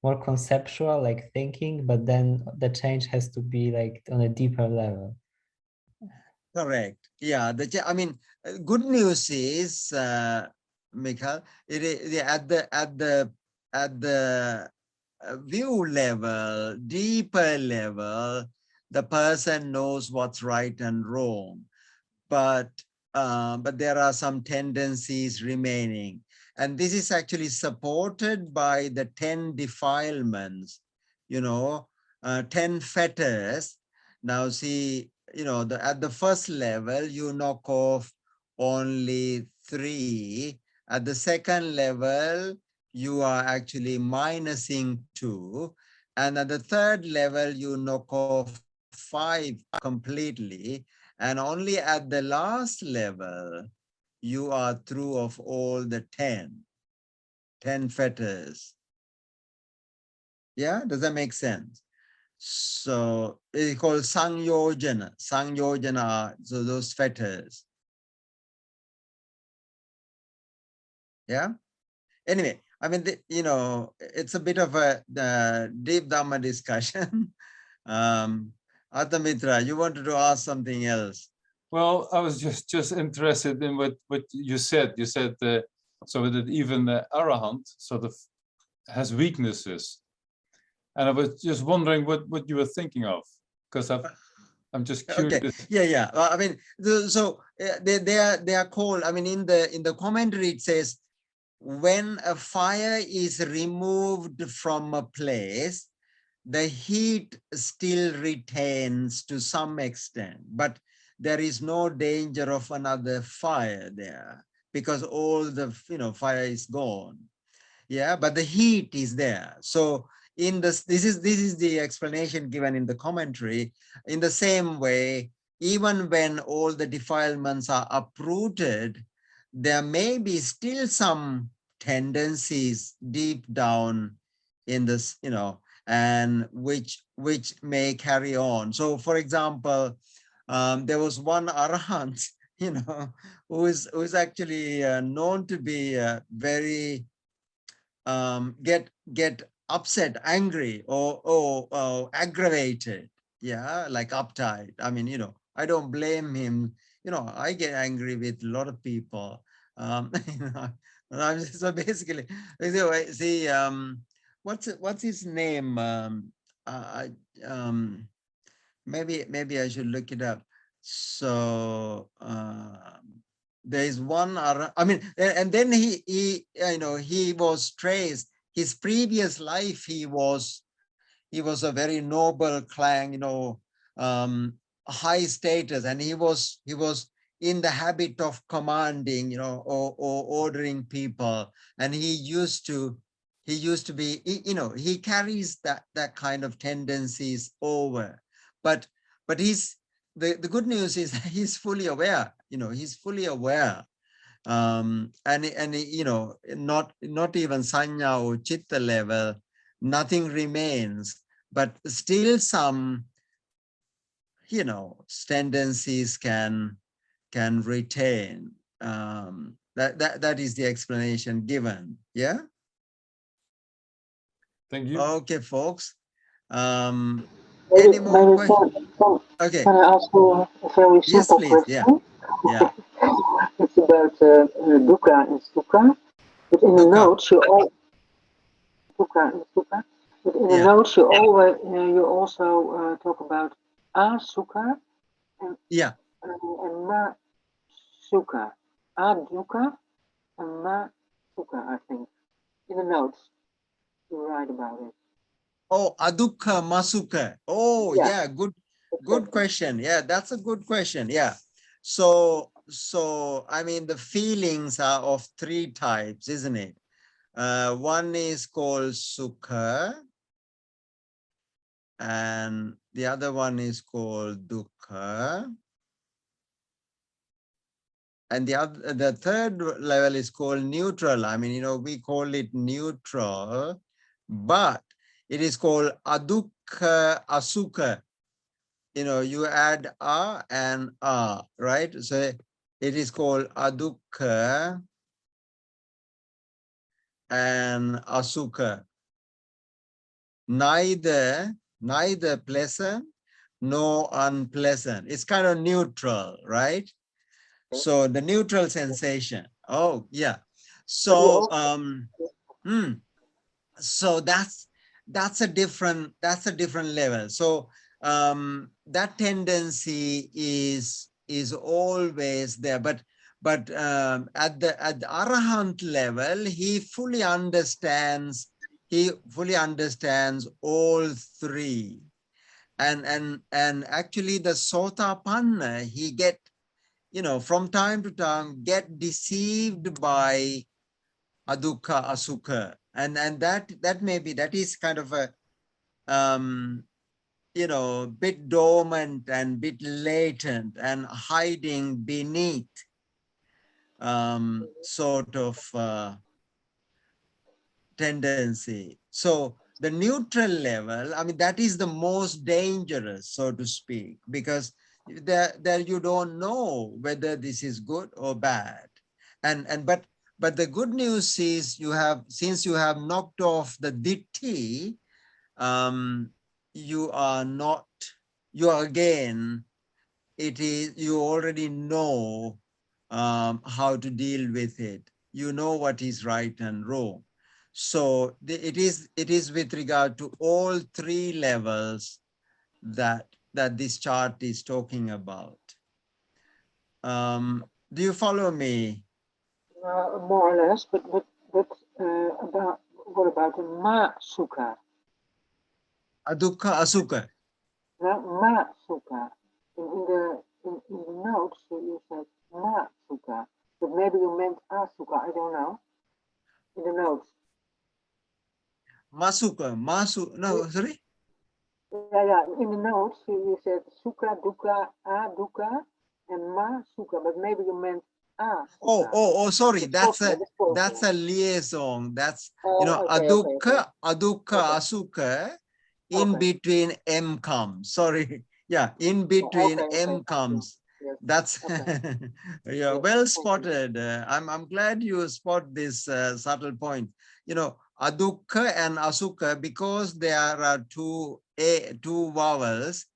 more conceptual, like thinking, but then the change has to be like on a deeper level. Correct. Yeah. I mean, good news is, Michael, at the view level, deeper level, the person knows what's right and wrong, but there are some tendencies remaining, and this is actually supported by the 10 defilements, 10 fetters. Now see, at the first level, you knock off only 3. At the second level, you are actually minusing 2. And at the third level, you knock off 5 completely. And only at the last level, you are through of all the 10 fetters. Yeah, does that make sense? So it's called Sangyojana. Sangyojana, so those fetters. Yeah. Anyway, I mean, it's a bit of a deep Dhamma discussion. Athamitra, you wanted to ask something else? Well, I was just interested in what you said. You said so that even the Arahant sort of has weaknesses. And I was just wondering what you were thinking of, because I'm just curious. Okay. Yeah. I mean, so they are called. I mean, in the commentary it says, when a fire is removed from a place, the heat still retains to some extent, but there is no danger of another fire there, because all the fire is gone. Yeah, but the heat is there. So in this is the explanation given in the commentary. In the same way, even when all the defilements are uprooted, there may be still some tendencies deep down in this, and which may carry on. So for example, there was one Arahant, who is actually known to be very get upset, angry, or aggravated. Yeah, like uptight. I mean, I don't blame him. I get angry with a lot of people. So basically, see, what's his name? Maybe I should look it up. So there is one. I mean, and then he was traced. His previous life, he was a very noble clan, high status, and he was in the habit of commanding, or ordering people, and he used to be, he carries that kind of tendencies over, but he's the good news is he's fully aware, he's fully aware, and not even sanya or chitta level, nothing remains, but still some tendencies can retain. That is the explanation given. Yeah. Thank you. Okay, folks. Any more questions? Okay. Can I ask you a very simple question? Yeah. It's about dukkha and sukha. But in the notes, you all dukkha and sukha. But in the notes, you also talk about asukha and yeah, and ma sukha, adukkha and ma sukha. I think in the notes you write about it. oh, adukha masuka. Oh, yeah, good Exactly. question. Yeah, that's a good question. Yeah. So I mean, the feelings are of three types, isn't it? One is called sukha, and the other one is called dukkha, and the third level is called neutral. I mean, we call it neutral, but it is called adukha asukha. You add a and a, right? So it is called adukha and asukha. Neither pleasant nor unpleasant. It's kind of neutral, right? So the neutral sensation. Oh, yeah. So so that's a different level. So that tendency is always there, but at the Arahant level, he fully understands all three, and actually the Sotapanna, he get, from time to time, get deceived by adukha asukha, and that is kind of a bit dormant and bit latent and hiding beneath sort of tendency. So the neutral level, I mean, that is the most dangerous, so to speak, because there you don't know whether this is good or bad. But the good news is, since you have knocked off the Deity, you already know how to deal with it. You know what is right and wrong. So it is with regard to all three levels that this chart is talking about. Do you follow me? More or less, but about what about the ma sukha? Adukha asukha. No, ma sukha. In the notes you said ma sukha, but maybe you meant asukha. I don't know. In the notes. Masuka, no, sorry? Yeah. In the notes, you said sukha, dukkha, adukkha, and ma sukha, but maybe you meant sukha. Oh, sorry. That's a liaison. That's, adukha, asukha, in between M comes. Sorry. Yeah, in between M comes. Yes. That's yeah, well spotted. I'm glad you spot this subtle point. Adukha and asukha, because there are two vowels,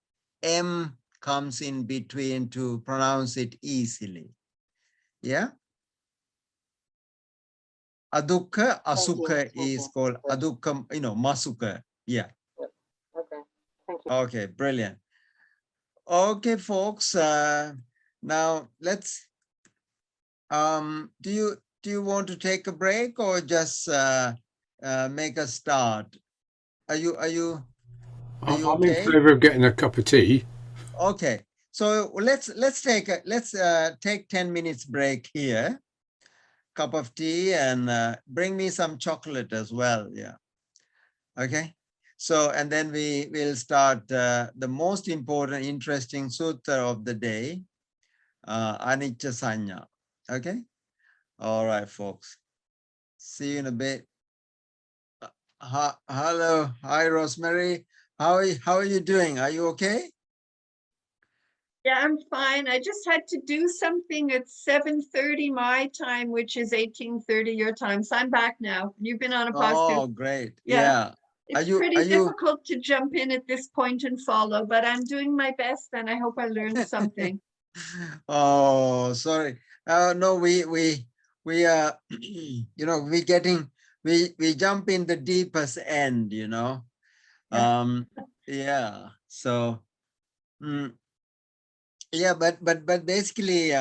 M comes in between to pronounce it easily. Yeah. Adukha asukha is called adukha, masuka. Yeah. Okay. Thank you. Okay, brilliant. Okay, folks. Now let's. Do you want to take a break or just make a start? Are you I'm okay? in favor of getting a cup of tea. Okay, so let's take 10 minutes break here. Cup of tea, and bring me some chocolate as well. Yeah. Okay. So, and then we will start the most important, interesting sutta of the day, Anicca Sanya. Okay. All right, folks. See you in a bit. Hello. Hi, Rosemary. How are you doing? Are you okay? Yeah, I'm fine. I just had to do something at 7:30 my time, which is 18:30 your time. So I'm back now. You've been on a pause. Oh, great. Yeah. Are It's you pretty difficult to jump in at this point and follow, but I'm doing my best and I hope I learned something. Oh, sorry. No, we we jump in the deepest end, yeah. So Yeah, but basically,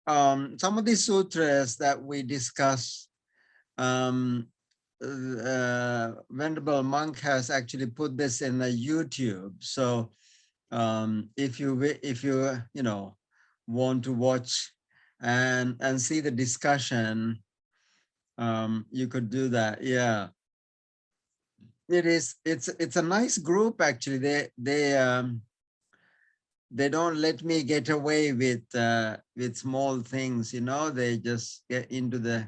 some of these sutras that we discuss, Venerable Monk has actually put this in a YouTube. So if you want to watch and see the discussion, you could do that. Yeah, it's a nice group actually. They don't let me get away with small things, they just get into the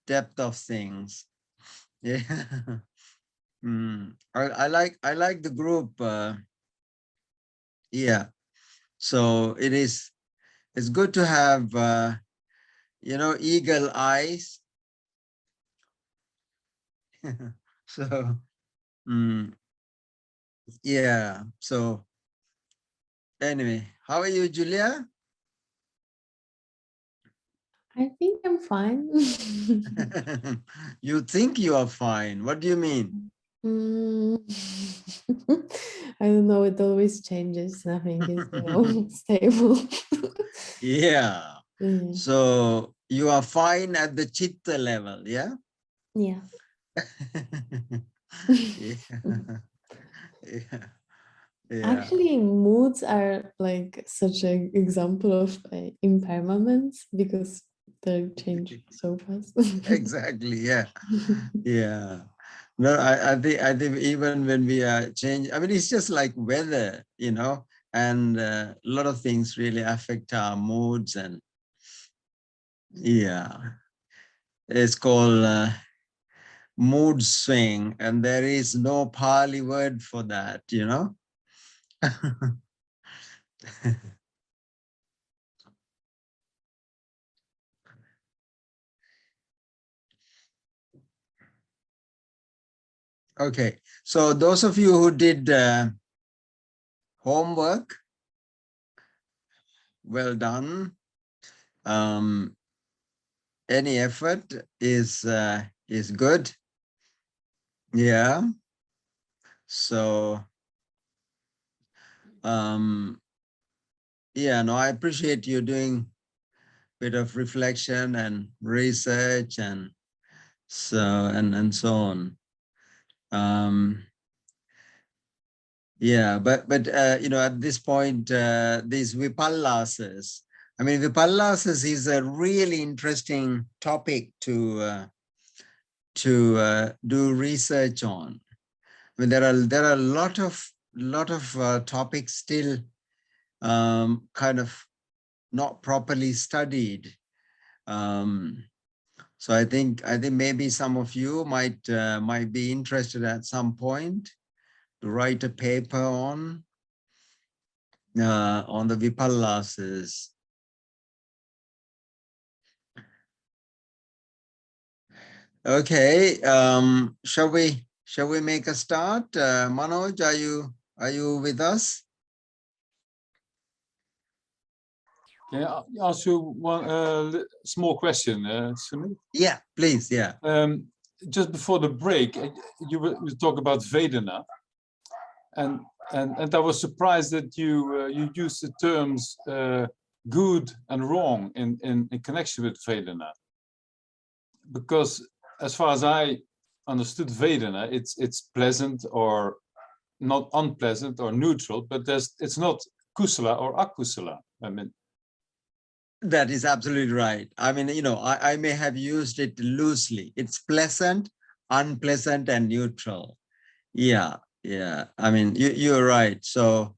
depth of things. Yeah. I like the group. Yeah, so it's good to have eagle eyes. So yeah, so anyway, how are you, Julia? I think I'm fine. You think you are fine. What do you mean? I don't know. It always changes. Nothing is stable. Yeah. Yeah. So you are fine at the chitta level, yeah? Yeah. Yeah. Yeah. Yeah. Actually, moods are like such an example of impermanence because they change so fast. Exactly. Yeah. Yeah. No, I think even when we are changing, I mean, it's just like weather, and a lot of things really affect our moods. And yeah, it's called mood swing, and there is no Pali word for that, Okay, so those of you who did homework, well done. Any effort is good. Yeah. So yeah, no, I appreciate you doing a bit of reflection and research and so so on. Yeah, but at this point, these vipallasas, I mean, vipallasas is a really interesting topic to do research on. I mean, there are a lot of topics still kind of not properly studied. So I think maybe some of you might be interested at some point to write a paper on the vipallasas. Okay, shall we make a start? Manoj, are you with us? Can I ask you one small question, Sunil? Yeah, please. Yeah. Just before the break, you talk about Vedana, and I was surprised that you used the terms good and wrong in connection with Vedana, because as far as I understood Vedana, it's pleasant or not unpleasant or neutral, but it's not kusala or akusala. I mean, that is absolutely right. I mean, I may have used it loosely. It's pleasant, unpleasant, and neutral. Yeah, yeah. I mean, you're right. So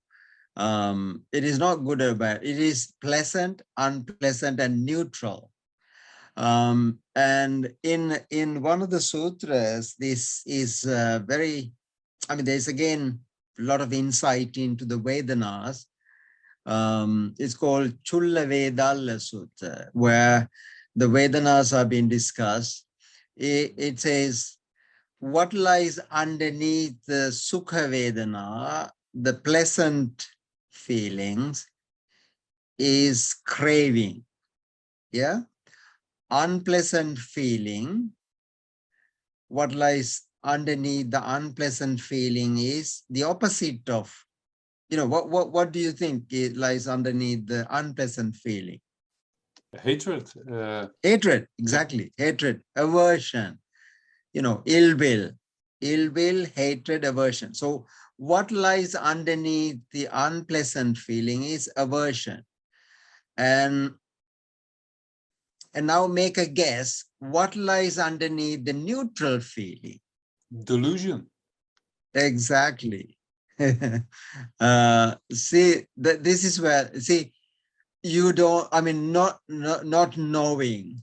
it is not good or bad. It is pleasant, unpleasant, and neutral. And in one of the sutras, this is very, I mean, there's again a lot of insight into the Vedanas. It's called Chulla Vedalla Sutta, where the Vedanas are being discussed. It says, what lies underneath the Sukha Vedana, the pleasant feelings, is craving. Yeah. Unpleasant feeling, what lies underneath the unpleasant feeling is the opposite of you know, what do you think it lies underneath the unpleasant feeling? Hatred. Hatred, exactly. Hatred, aversion, you know, ill will, hatred, aversion. So what lies underneath the unpleasant feeling is aversion. And now make a guess, what lies underneath the neutral feeling? Delusion. Exactly. See, this is where, see, you don't, I mean, not knowing,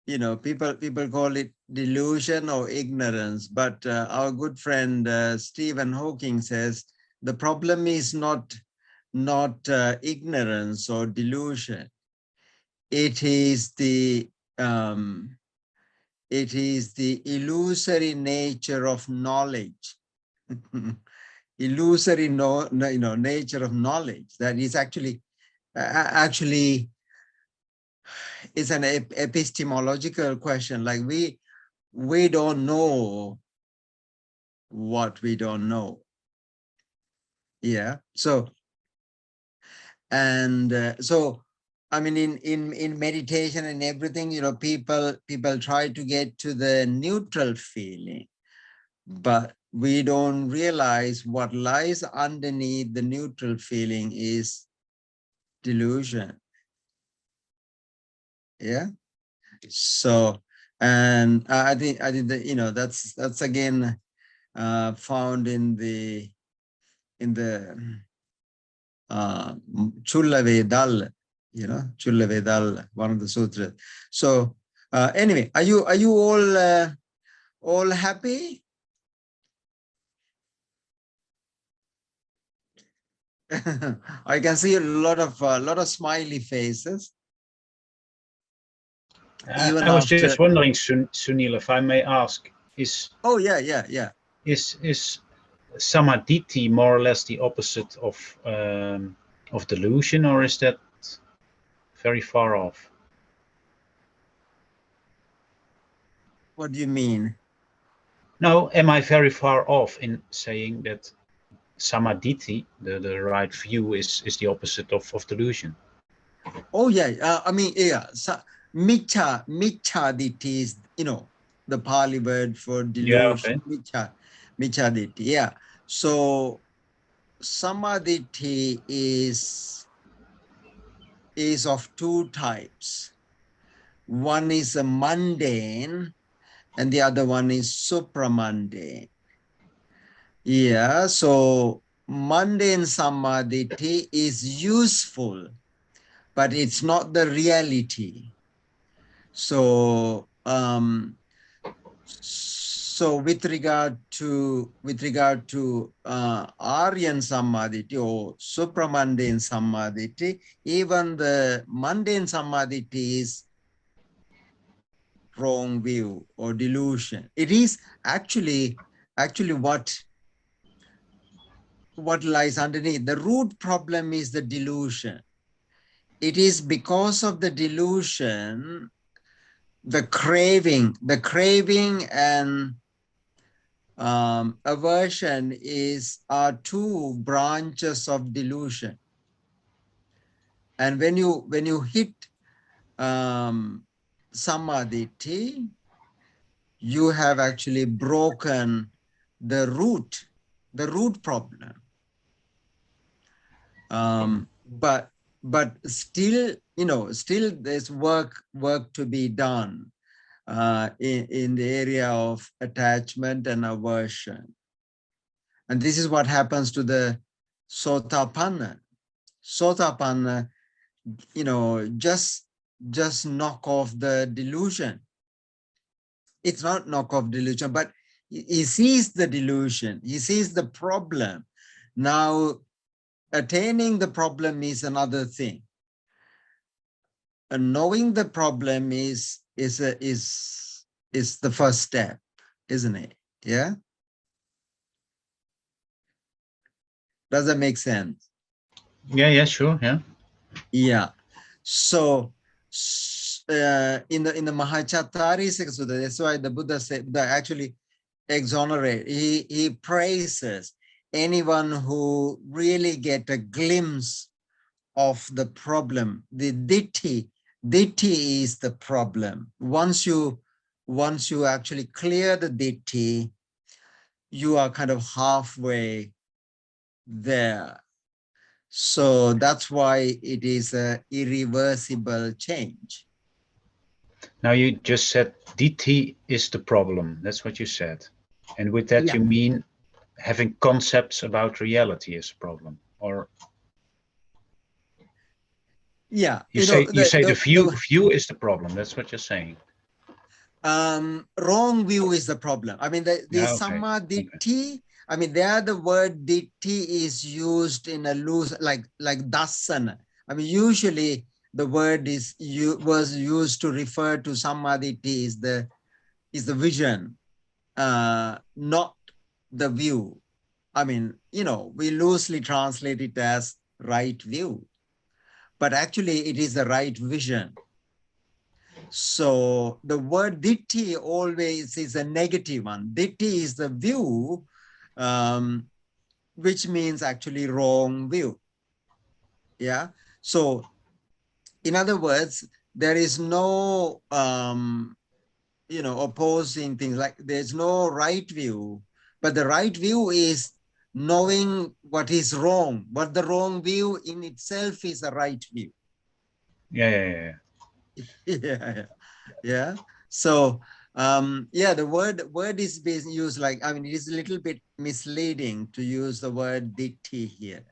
you know, people call it delusion or ignorance, but our good friend Stephen Hawking says the problem is not ignorance or delusion. It is the illusory nature of knowledge. Illusory nature of knowledge that is actually is an epistemological question. Like we don't know what we don't know. Yeah. So so I mean, in meditation and everything, you know, people try to get to the neutral feeling, but we don't realize what lies underneath the neutral feeling is delusion. Yeah. So, and I think that, you know, that's again found in the Chulla Vedal, you know, Chulla Vedal, one of the sutras. So anyway, are you all happy? I can see a lot of smiley faces. I was just wondering, Sunil, if I may ask, is is samadhi more or less the opposite of delusion, or is that very far off? What do you mean? No, am I very far off in saying that samadhi, the right view, is the opposite of delusion? Oh yeah, I mean, yeah, michaditi is, you know, the Pali word for delusion. Yeah, okay. Michaditi, yeah. So samadhi is of two types. One is a mundane and the other one is supramundane. Yeah, so mundane samadhi is useful, but it's not the reality. So so with regard to Aryan samadhi or supramundane samadhi, even the mundane samadhi is wrong view or delusion. It is actually what lies underneath. The root problem is the delusion. It is because of the delusion, the craving and aversion are two branches of delusion. And when you hit samadhi, you have actually broken the root problem. But still, you know, still there's work to be done in the area of attachment and aversion. And this is what happens to the Sotapanna. Sotapanna, you know, just knock off the delusion. It's not knock off delusion, but he sees the delusion. He sees the problem. Now, attaining the problem is another thing. And knowing the problem is the first step, isn't it? Yeah. Does that make sense? Yeah, sure. Yeah. Yeah. So in the Mahachatari Sutta, that's why the Buddha said that actually exonerate. He praises anyone who really get a glimpse of the problem. The Deity is the problem. Once you actually clear the Deity, you are kind of halfway there. So that's why it is an irreversible change. Now you just said Deity is the problem. That's what you said. And with that you mean having concepts about reality is a problem, or? Yeah. You say the view is the problem. That's what you're saying. Wrong view is the problem. I mean, the Samaditi, I mean, there the word Deity is used in a loose, like dasana. I mean, usually the word was used to refer to Samaditi is the vision, not the view. I mean, we loosely translate it as right view, but actually it is the right vision. So the word Deity always is a negative one. Deity is the view, which means actually wrong view. Yeah. So in other words, there is no, opposing things, like there's no right view, but the right view is knowing what is wrong, but the wrong view in itself is a right view. Yeah. So the word is being used like, I mean, it is a little bit misleading to use the word Deity here.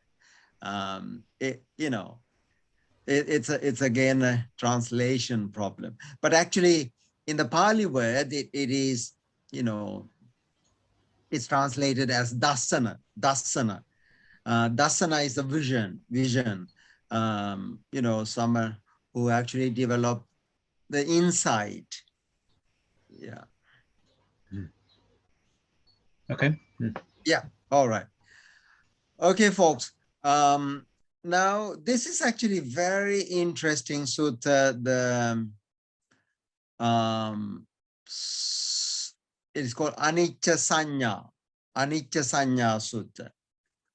It's again a translation problem, but actually in the Pali word it is, it's translated as dasana. Dasana is a vision. Someone who actually developed the insight. Yeah. Okay. Yeah. All right. Okay, folks. Now this is actually very interesting sutta. It is called Anicca Sanya Sutta.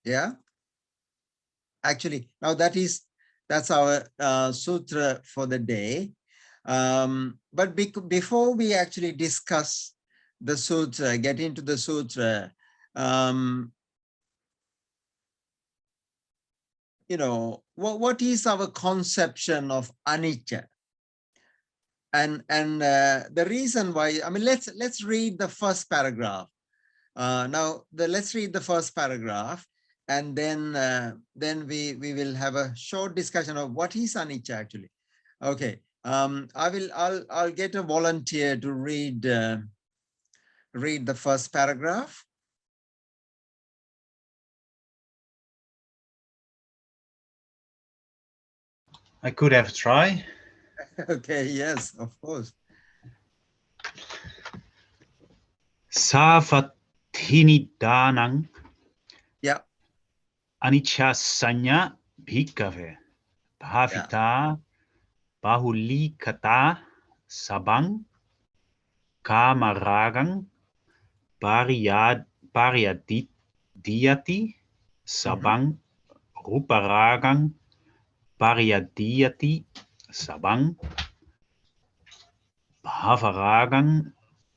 Yeah. Actually, now that's our sutra for the day. But before we actually discuss the sutra, get into the sutra, what is our conception of anicca? And the reason why, I mean, let's read the first paragraph. Let's read the first paragraph, and then we will have a short discussion of what is anicca actually. Okay. I'll get a volunteer to read the first paragraph. I could have a try. Okay, yes, of course. Savatthini danang. Yeah. Anicca sanya bhikkhave. Bhavita bahulikata sabang kamaragang pariyadiyati sabang ruparagang pariyadiyati sabang bhavaragang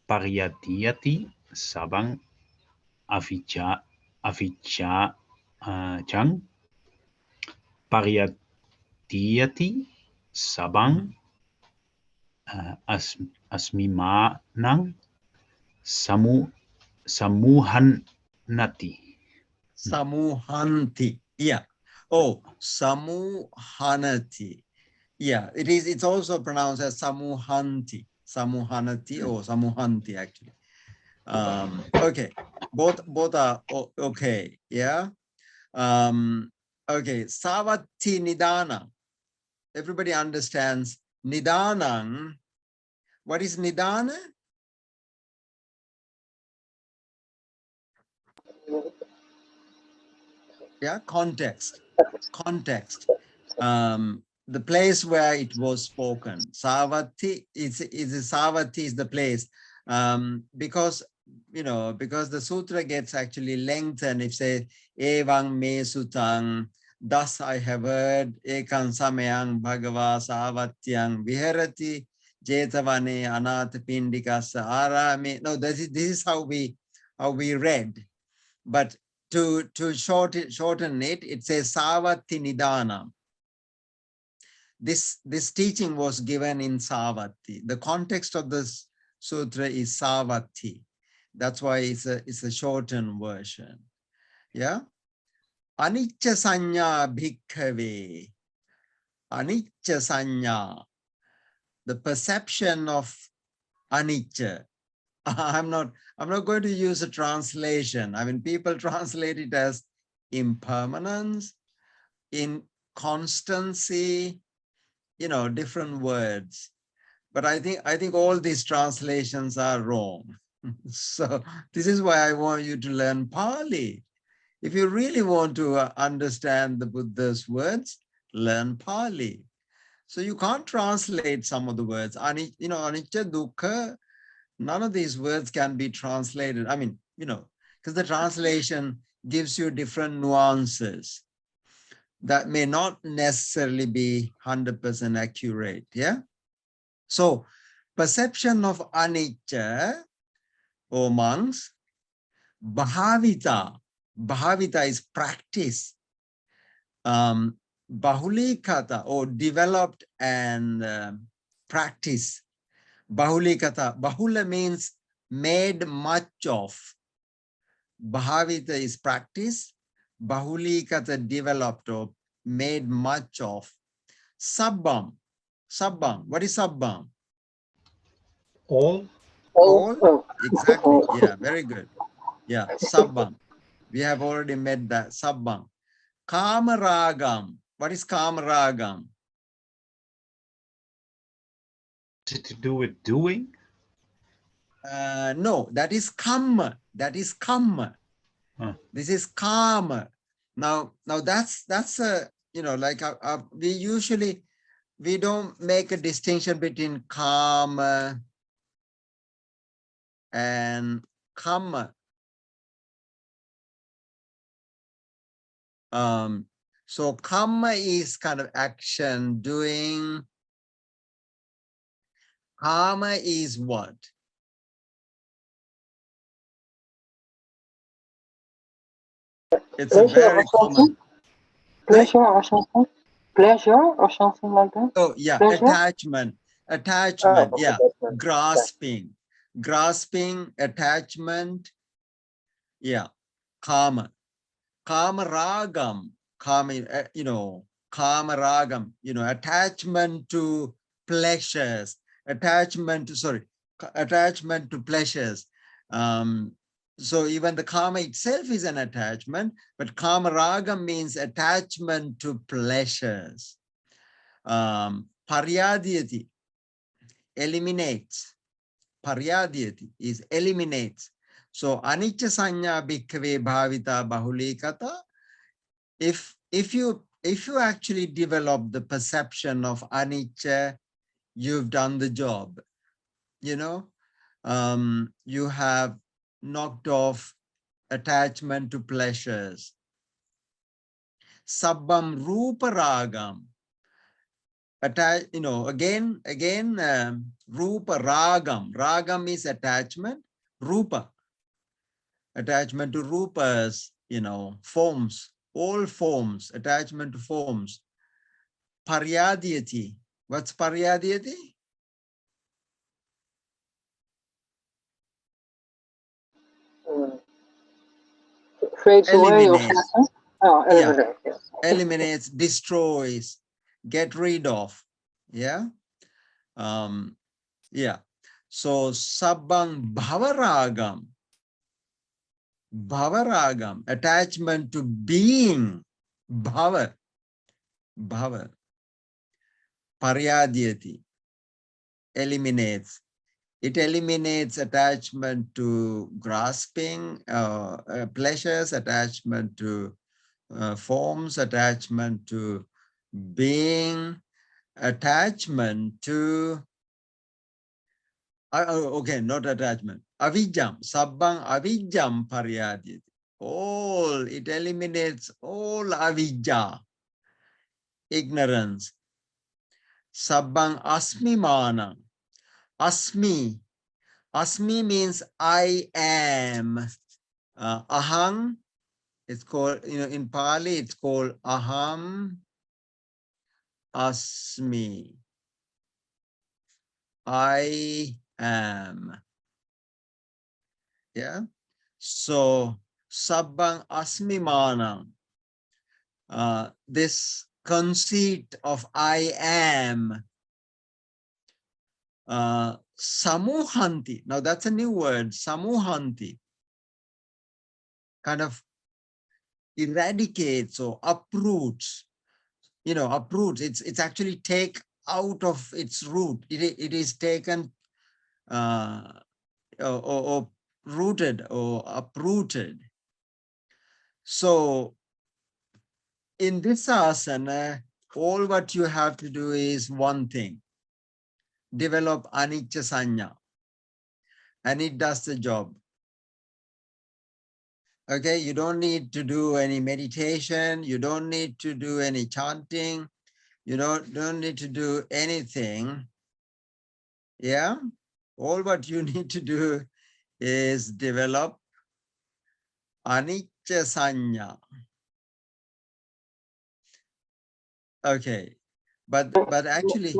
pariyadiyati sabang avijjang pariyadiyati sabang asmimanang samuhannati. Samuhanti. Yeah. Oh, samuhanati. Yeah, it's also pronounced as samuhanti. Samuhanati or samuhanti actually. Okay. Both are okay. Yeah. Okay. Savatti nidana. Everybody understands nidanang. What is nidana? Yeah, context. The place where it was spoken. Savatthi is the place, because you know, because the sutra gets actually lengthened, if say, Evang me sutang, thus I have heard, Ekang samayang bhagava savatyang viharati, jetavane anatha pindikasa arame. No, this is how we read. But to shorten it, it says Savati Nidanam. This teaching was given in Savati. The context of this sutra is Savati. That's why it's a shortened version. Yeah. Anicca sanya bhikkhave. Anicca sanya. The perception of anicca. I'm not going to use a translation. I mean, people translate it as impermanence, inconstancy, you know, different words. But I think all these translations are wrong. So this is why I want you to learn Pali. If you really want to understand the Buddha's words, learn Pali. So you can't translate some of the words. You know, anicca, dukkha, none of these words can be translated. I mean, you know, because the translation gives you different nuances that may not necessarily be 100% accurate. Yeah. So perception of anicca, or monks, bhavita. Bhavita is practice. Bahulikata, or developed and practice. Bahulikata. Bahula means made much of. Bhavita is practice. Bahulikata, developed or made much of. Sabbam. Sabbam. What is sabbam? All. All. Exactly. Yeah, very good. Yeah, sabbam. We have already met that. Sabbam. Kamaragam. What is kamaragam? Is it to do with doing? No, that is kamma. That is kamma. Huh. This is karma. Now that's a, you know, like we don't make a distinction between karma and kamma. So karma is kind of action, doing. Karma is what? It's a very common. Pleasure or something? Pleasure or something like that? Oh, yeah, pleasure? Attachment, Oh, yeah, attachment. grasping, attachment, yeah, karma, ragam, karma, you know, ragam, you know, attachment to pleasures, attachment to pleasures. So even the karma itself is an attachment, but ragam means attachment to pleasures. Paryadhyati, eliminates. Paryadhyati is eliminates. So anicca sanya bhikkhave bhavita bahulikata. If you actually develop the perception of anicca, you've done the job. You know, you have knocked off attachment to pleasures. Sabbam rupa ragam. Attach, you know, again, rupa ragam. Ragam is attachment. Rupa, attachment to rupas, you know, forms, all forms, attachment to forms. Paryadhyati. What's paryadhyati? Fades away or something? Oh, eliminates. Yeah. Eliminates, destroys, get rid of. Yeah. Yeah. So sabbang bhavaragam. Bhavaragam, attachment to being. Bhava. Paryadhyati. Eliminates. It eliminates attachment to grasping, pleasures, attachment to forms, attachment to being, attachment to, okay, not attachment, avijjam, sabbang avijjam pariyaditi. All, it eliminates all avijja, ignorance. Sabbang asmimana. Asmi. Asmi means I am. Ahang, it's called, in Pali, it's called aham asmi. I am. Yeah. So sabbang asmimana. This conceit of I am. Samuhanti. Now that's a new word. Samuhanti. Kind of eradicates or uproots. Uproots. It's actually take out of its root. It is taken or rooted or uprooted. So in this asana, all what you have to do is one thing. Develop anicca sanya. And it does the job. Okay, you don't need to do any meditation. You don't need to do any chanting. You don't need to do anything. Yeah, all what you need to do is develop anicca sanya. Okay, but actually,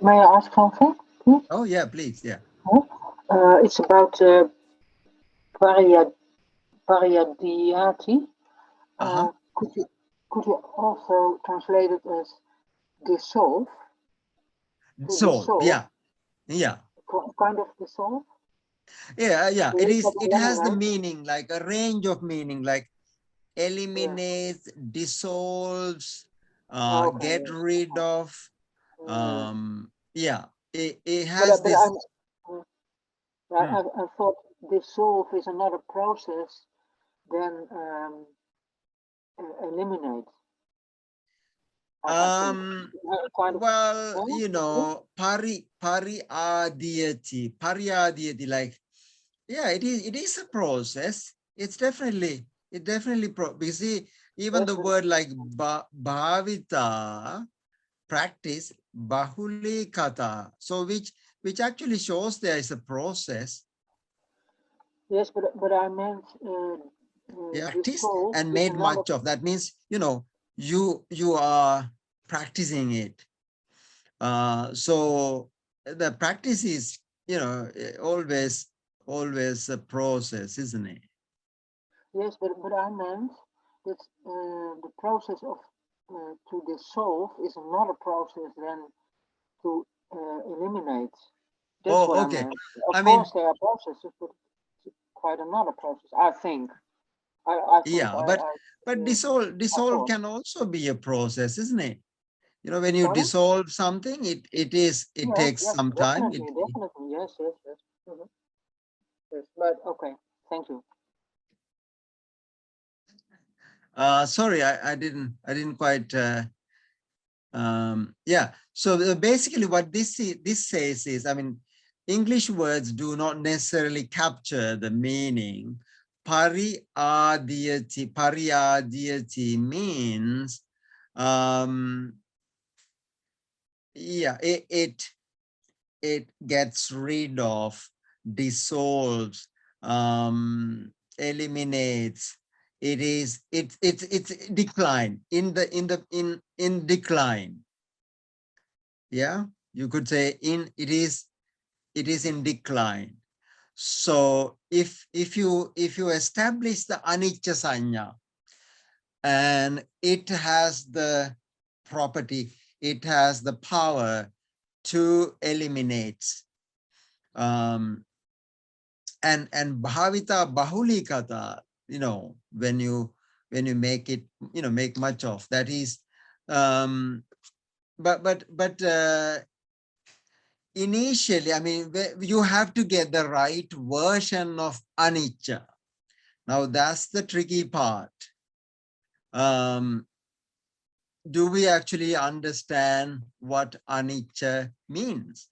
may I ask something? Please? Oh yeah, please, yeah. It's about pariyadhyati. Could you also translate it as dissolve? Dissolve, yeah. Kind of dissolve? Yeah. It has the meaning, like a range of meaning, like eliminates, dissolves, get rid of. Yeah, it has this. I thought dissolve is another process than eliminate. Well, pariyadhyati, like, yeah, it is a process. It's definitely because see, even the word like bhavita, practice, bahulikata, so which actually shows there is a process. Yes, but I meant practice and made much of. That means, you are practicing it. So the practice is, always a process, isn't it? Yes, but I meant that the process of to dissolve is another process than to eliminate. That's what okay. I meant. Of course, there are processes, but it's quite another process, I think. But dissolve can also be a process, isn't it? When you dissolve something, it takes some time. Definitely, yes. Mm-hmm. Yes, but okay, thank you. Sorry, I didn't quite. Yeah. So basically, what this says is, English words do not necessarily capture the meaning. Pariyadhyati means, yeah, it gets rid of, dissolves, eliminates. It's decline, in decline. Yeah, you could say it is in decline. So if you establish the anicca sanya, and it has the property, it has the power to eliminate, and bhavita bahulikata, when you make it, make much of, that is, but initially, you have to get the right version of anicca. Now that's the tricky part. Do we actually understand what anicca means?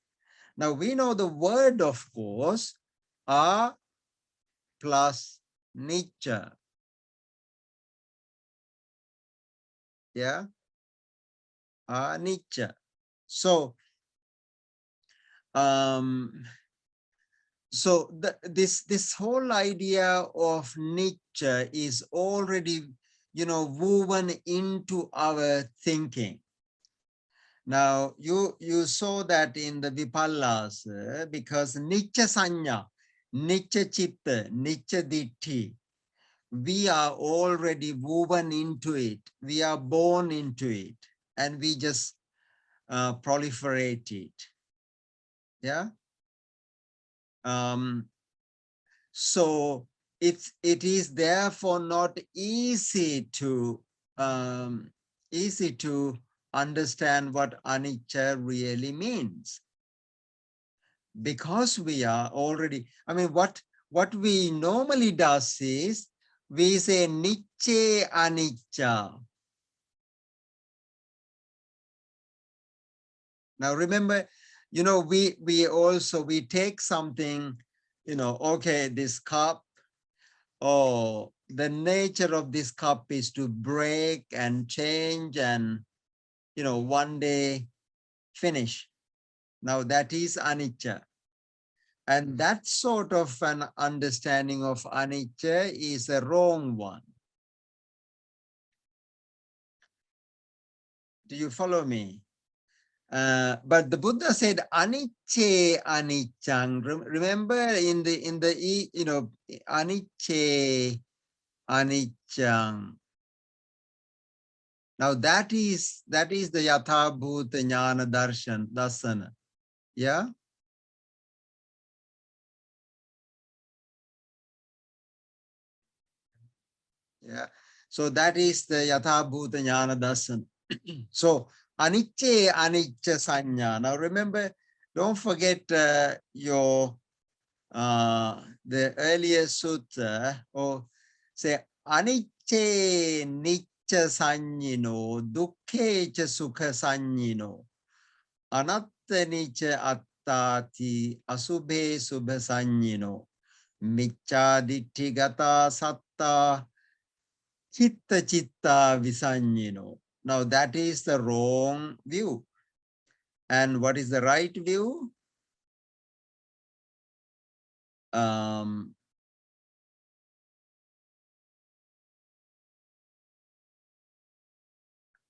Now we know the word, of course, A plus anicca. Yeah, anicca. So, this whole idea of nature is already, woven into our thinking. Now, you saw that in the Vipallas, because Nicha Sanya, Nicha Chitta, Nicha Ditti, we are already woven into it. We are born into it, and we just proliferate it. Yeah. So it is therefore not easy to understand what anicca really means, because we are already, what we normally does is we say nicce anicca. Now remember, we take something, okay, this cup, the nature of this cup is to break and change and, one day finish. Now that is anicca. And that sort of an understanding of anicca is a wrong one. Do you follow me? But the Buddha said anicce aniccang. Remember in the anicce aniccang. Now that is the yatha bhuta jnana darsana. Yeah. Yeah. So that is the yatha bhuta jnana darsana. So anicce anicca sanya. Now remember, don't forget your the earlier sutta, or say anicce nicca sanyino, dukkhe cha sukha sanyino, anatta nicca attati, asubhe subha sanyino, micca ditti gata satta, chitta chitta visanyino. Now that is the wrong view. And what is the right view?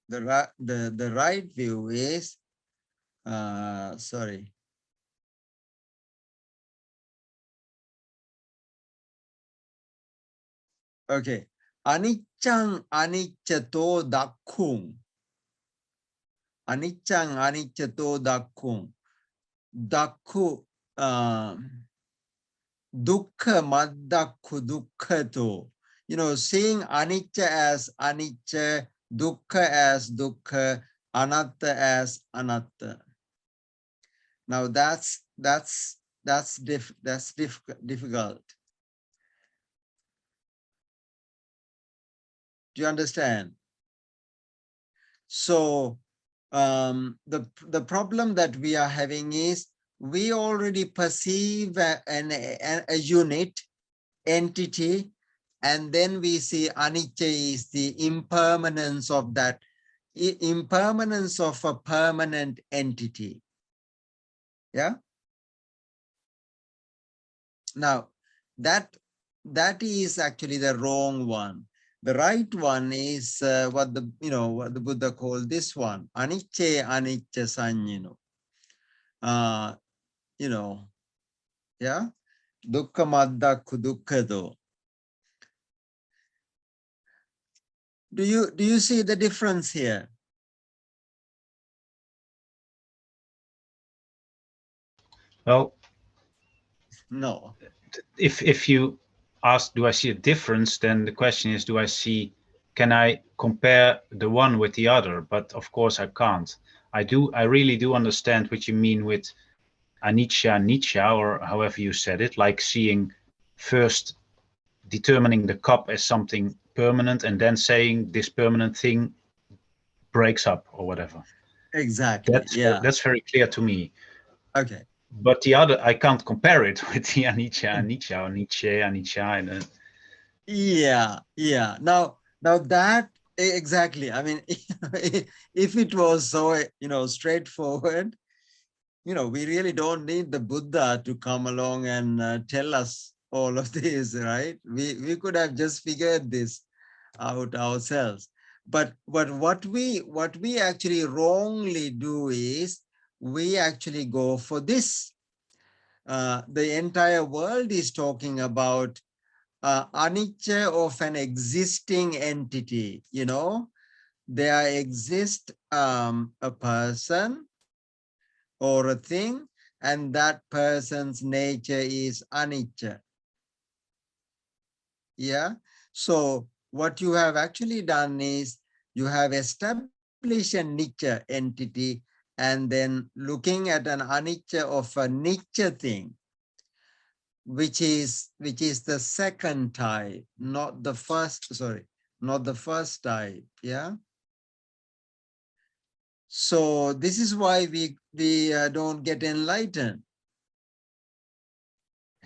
The right view is, sorry. Okay. Aniccang aniccato dakkung. Aniccang aniccato dakkung. Dakku, dukkha maddakku dukkhato. Seeing anicca as anicca, dukkha as dukkha, anatta as anatta. Now that's difficult. Do you understand? So the problem that we are having is we already perceive a unit, entity, and then we see anicca is the impermanence of that, impermanence of a permanent entity. Yeah. Now that is actually the wrong one. The right one is what the Buddha called this one, anicce anicca sanyino. Yeah, dukkha maddakku dukkhato. Do you see the difference here? Well, no. If you ask, do I see a difference? Then the question is, can I compare the one with the other? But of course I can't. I really do understand what you mean with anicca, or however you said it, like seeing first determining the cup as something permanent and then saying this permanent thing breaks up or whatever. Exactly. That's very clear to me. Okay. but the other, I can't compare it with the anicca, anicca, or Nietzsche, anicca. Yeah. Now that exactly. I mean, if it was so, straightforward, we really don't need the Buddha to come along and tell us all of this, right? We could have just figured this out ourselves. But what we actually wrongly do is we actually go for this. The entire world is talking about anicca of an existing entity. There exists a person or a thing, and that person's nature is anicca. Yeah. So what you have actually done is you have established a nicca entity, and then looking at an anicca of a nicca thing, which is the second type, not the first, sorry, not the first type. Yeah. So this is why we don't get enlightened.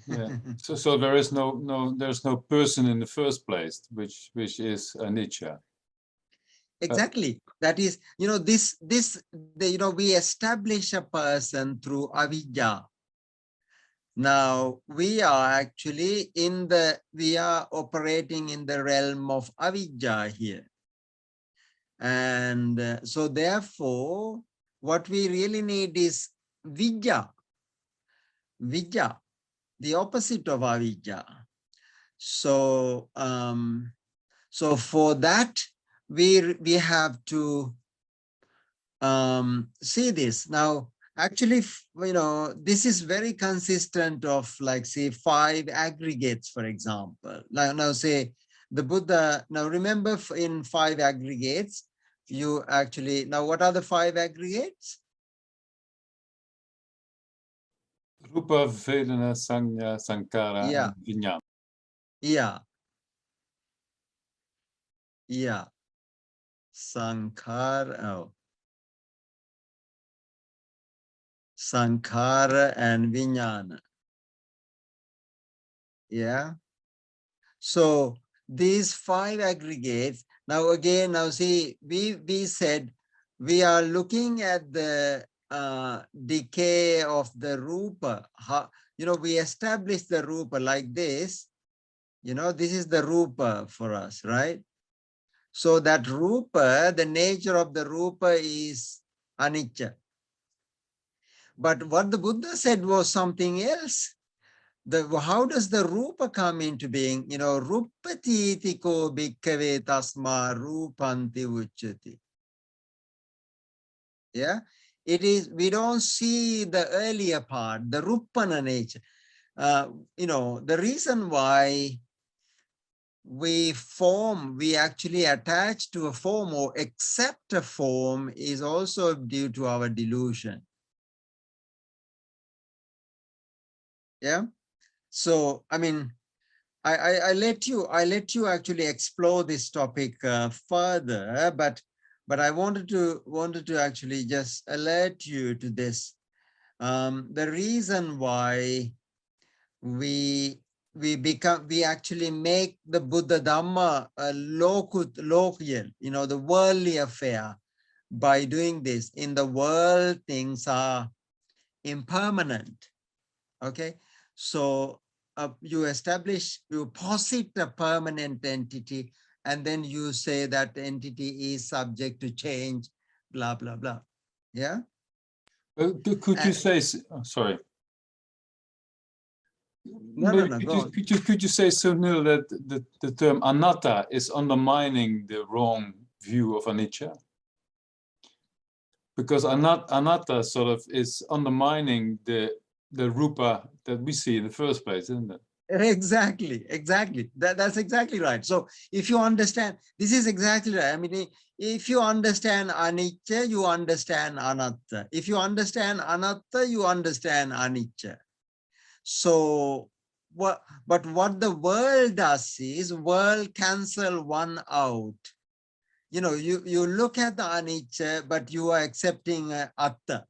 Yeah. So there's no person in the first place, which is anicca. Exactly. That is, we establish a person through avidya. Now we are actually we are operating in the realm of avidya here. And so therefore, what we really need is vidya. Vidya, the opposite of avidya. So, so for that, we have to see this. Now, actually, this is very consistent of, like, say, 5 aggregates, for example. Now say the Buddha, now remember, in 5 aggregates, you actually, now what are the 5 aggregates? Rupa, Vedana, Sanya, Sankara, and Vijnana. Yeah. Sankhara, Sankhara and Vijnana. Yeah. So these 5 aggregates, now again, now see, we said we are looking at the decay of the rupa. How, we establish the rupa like this. This is the rupa for us, right? So that rupa, the nature of the rupa is anicca. But what the Buddha said was something else. How does the rupa come into being? Rupati tiko bhikkave tasma rupanti uchati. Yeah, it is, we don't see the earlier part, the rupana nature. The reason why we actually attach to a form or accept a form is also due to our delusion. Yeah. So, I mean, I let you actually explore this topic further, but I wanted to actually just alert you to this. The reason why we actually make the Buddha Dhamma a lokyal, the worldly affair, by doing this. In the world, things are impermanent. Okay, so you posit a permanent entity, and then you say that entity is subject to change, blah, blah, blah. Yeah. Could you say, sorry. No, could you say, Sunil, that the term anatta is undermining the wrong view of anicca? Because anatta sort of is undermining the rupa that we see in the first place, isn't it? Exactly. That's exactly right. So if you understand, this is exactly right. I mean, if you understand anicca, you understand anatta. If you understand anatta, you understand anicca. So what the world does is, world cancel one out. You look at the anicca, but you are accepting atta.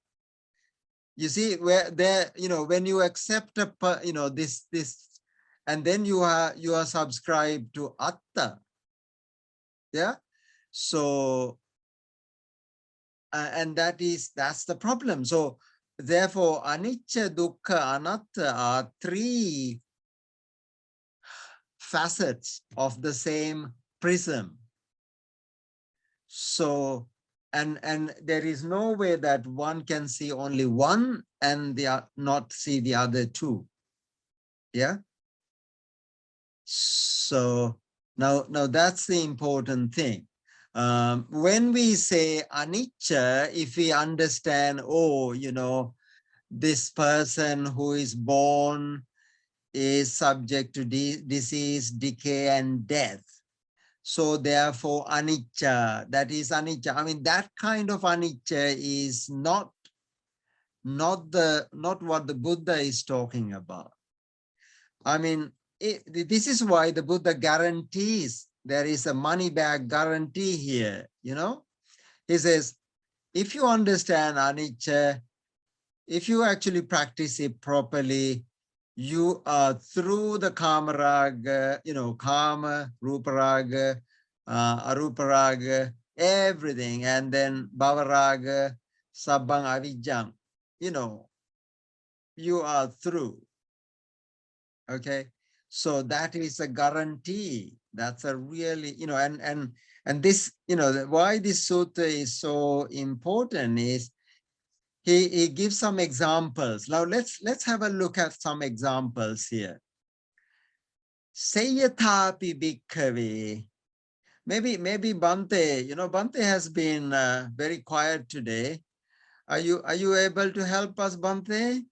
You see, where there, when you accept this, and then you are subscribed to atta. Yeah. So, and that's the problem. So therefore, anicca, dukkha, anatta are three facets of the same prism. So, and there is no way that one can see only one and not see the other two. Yeah. So now that's the important thing. When we say anicca, if we understand, this person who is born is subject to disease, decay, and death. So therefore, anicca, that is anicca. I mean, that kind of anicca is not what the Buddha is talking about. I mean, this is why the Buddha guarantees, there is a money back guarantee here. He says, if you understand anicca, if you actually practice it properly, you are through the kama raga, kama, rupa raga, arupa raga, everything, and then bhava raga, sabbang avijjang, you are through. Okay, so that is a guarantee. That's a really, and this, why this sutta is so important is he gives some examples. Now let's have a look at some examples here. Sayyatapi bhikkhave. Maybe Bhante, Bhante has been very quiet today. Are you able to help us, Bhante?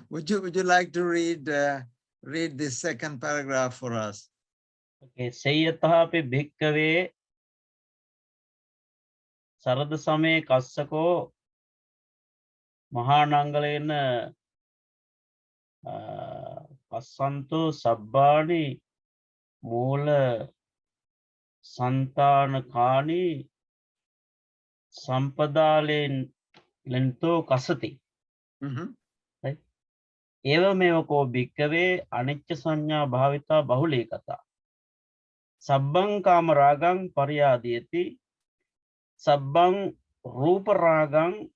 Would you like to read this second paragraph for us? Okay, Sayyatapi bhikkhave sarada same kassako mahanangalena passanto sabbani mula santanakani sampadalen lento kasati. Right? Evameva ko bhikkhave anicca sanya bhavita bahulekata. Sabbang kama ragang paryadiyati. Sabbang rupa ragang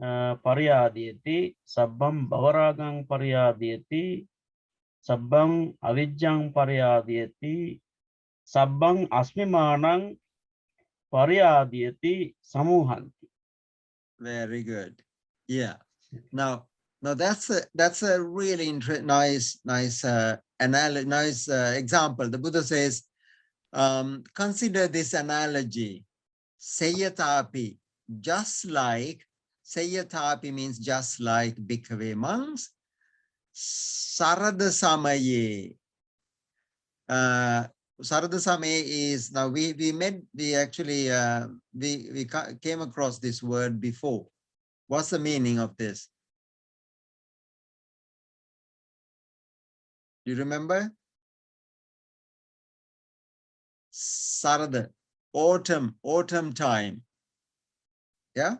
paryadiyati. Sabbang bhavaragang paryadiyati. Sabbang avijjang paryadiyati. Sabbang asmimanang paryadiyati samuhanti. Very good. Yeah. Now that's a really nice example. The Buddha says, consider this analogy. Sayyatapi, just like, Sayyatapi means just like bhikkhave monks. Sarada samaye. Sarada samaye is, now we came across this word before. What's the meaning of this? Do you remember? Sarada, autumn time. Yeah.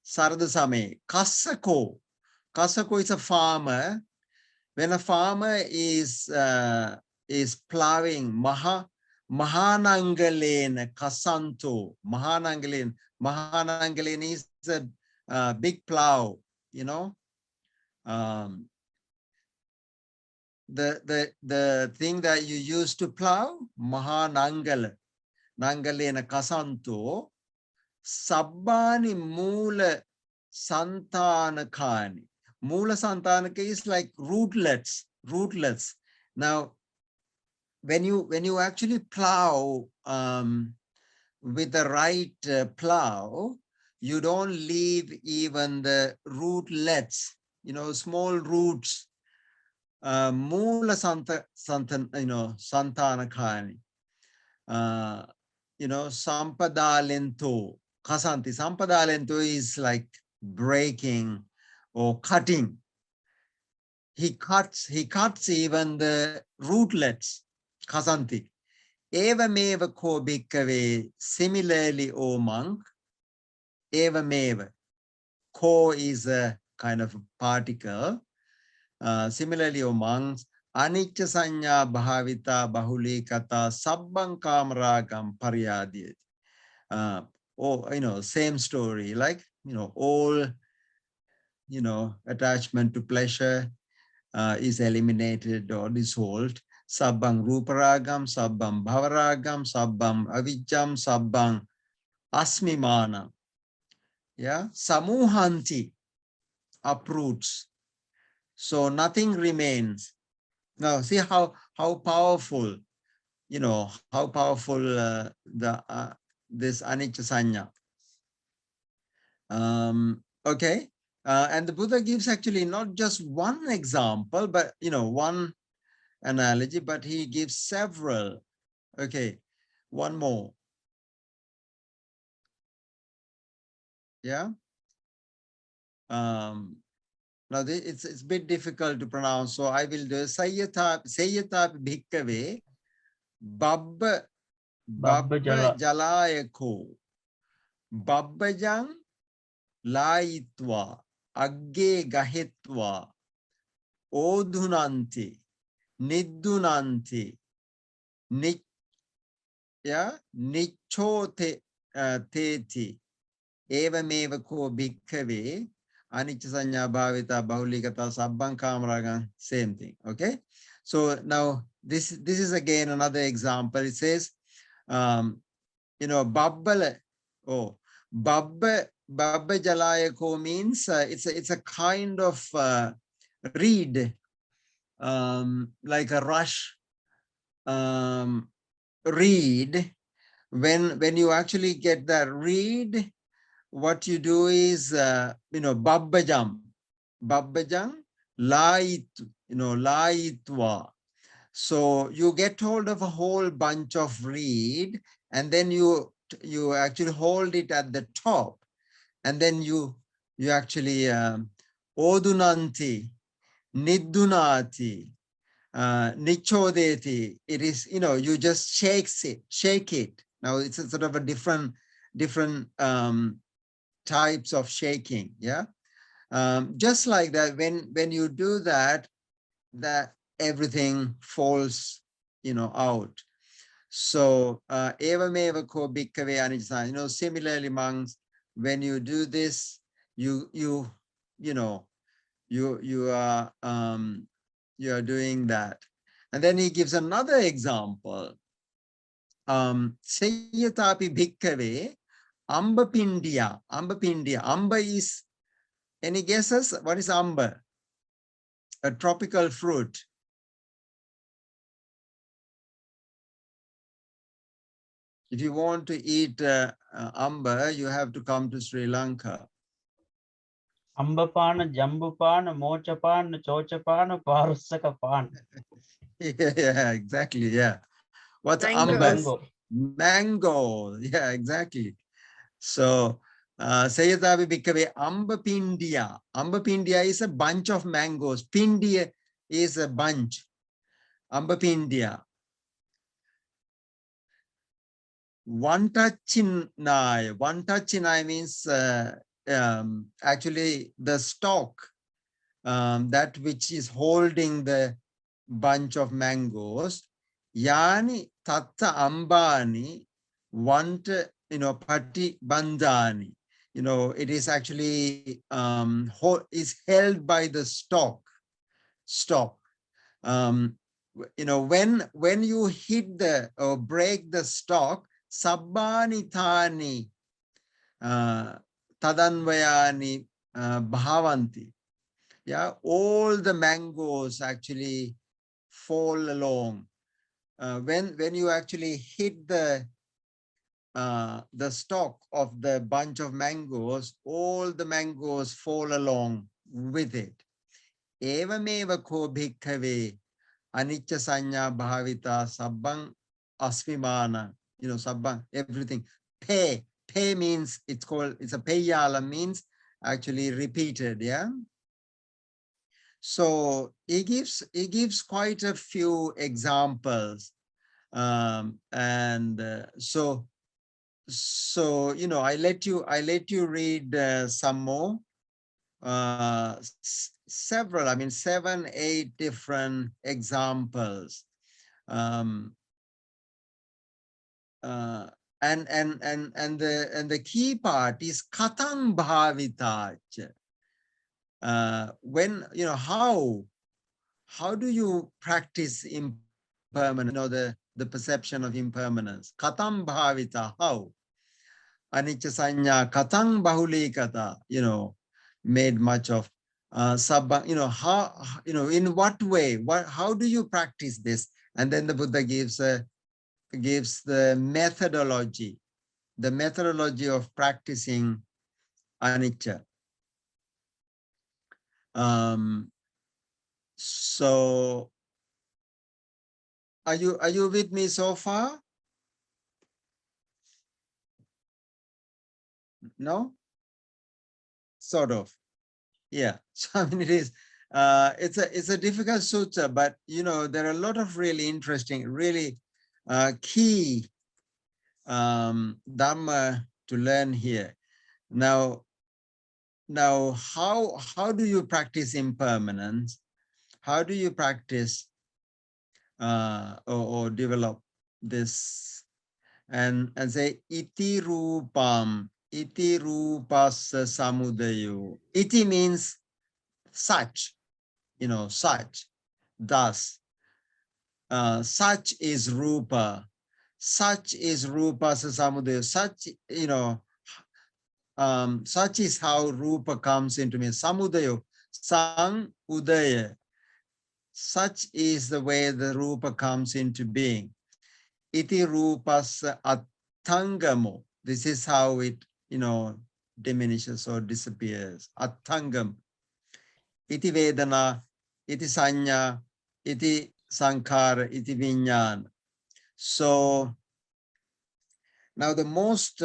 Sarada same. Kasako. Kasako is a farmer. When a farmer is plowing, mahanangalena kasanto. Mahanangalena is a big plow, the thing that you use to plow, mahanangala, nangalena kasanto, sabbani mula santanakani. Mula santanaka is like rootlets. Now, when you actually plow with the right plow, you don't leave even the rootlets, small roots. Mula santanakani. Sampadalento. Kasanti. Sampadalento is like breaking or cutting. He cuts even the rootlets. Kasanti. Evameva ko bhikkhave. Similarly, O monk, Evameva. Ko is a kind of a particle. Similarly, amongst anicca sanya bhavita bahuli kata sabbang kamaragam paryadiyati. Same story, like, all, attachment to pleasure is eliminated or dissolved. Sabbang ruparagam, sabbang bhavaragam, sabbang avijjam, sabbang asmimana. Yeah, samuhanti uproots. So nothing remains. Now see how powerful, how powerful this anicca sanya. Okay. And the Buddha gives actually not just one example, but, one analogy, but he gives several. Okay. One more. Yeah. Now it's a bit difficult to pronounce, so I will do Sayyata Bhikkave Babba Jalayako Babbajang Laitwa Agge Gahitwa Odhunanti Niddunanti Nichote Teti Evameva Ko Bhikkave Anicca sanya bhavita bahulikata sabbang kamaragan, same thing. Okay. So now this is again another example. It says, babbala, babba jalayako means it's a kind of reed, like a rush reed. When you actually get that reed, what you do is, babbajam, laitwa. So you get hold of a whole bunch of reed, and then you actually hold it at the top, and then you actually odunanti, niddunati, nichodeti. It is, you just shake it. Now it's a sort of a different types of shaking. Yeah. Just like that, when you do that everything falls, out. So evameva ko bhikkave anicca. Similarly, monks, when you do this, you are doing that. And then he gives another example. Sayyatapi bhikkave Amba Pindia. Amba is, any guesses? What is amba? A tropical fruit. If you want to eat amba, you have to come to Sri Lanka. Ambapana, Jambupana, Mochapana, Chochapana, Parusakapana. Yeah, exactly. Yeah. What's amba? Mango. Yeah, exactly. So, Sayyatapi bhikkave amba pindia. Amba pindia is a bunch of mangoes. Pindia is a bunch. Amba pindia. Vantachinai means actually the stalk, that which is holding the bunch of mangoes. Yani tatta ambani pati bandhani. It is actually is held by the stalk. When you hit or break the stalk, sabbani thani tadanvayani bhavanti. Yeah, all the mangoes actually fall along. When you actually hit the stalk of the bunch of mangoes, all the mangoes fall along with it. Evameva ko bhikkave anicca sanya bhavita sabbang asmimana. Sabbang, everything. Pe means, it's a peyala, means actually repeated. Yeah. So he gives quite a few examples. So so, you know, I let you read some more, several, I mean, 7, 8 different examples. And the key part is katang bhavitach. When, you know, how do you practice impermanence, you know, the perception of impermanence? Katam bhavita, how? Anicca sanya katang bahulikata, you know, made much of. You know, how, you know, in what way, how do you practice this? And then the Buddha gives the methodology of practicing anicca. So are you with me so far? No? Sort of. Yeah. So I mean, it is it's a difficult sutta, but you know, there are a lot of really interesting, really key Dhamma to learn here. Now how do you practice impermanence? How do you practice or develop this and say iti rupam, iti rupasa samudayo. Iti means such, you know, such, thus. Such is rupa. Such is rupa samudayo. Such, you know, such is how rupa comes into me. Samudayo, sang udaya. Such is the way the rupa comes into being. Iti rupasa attangamo. This is how it, you know, diminishes or disappears. Attangam. Iti vedana, iti sanya, iti sankhara, iti vinyana. So now the most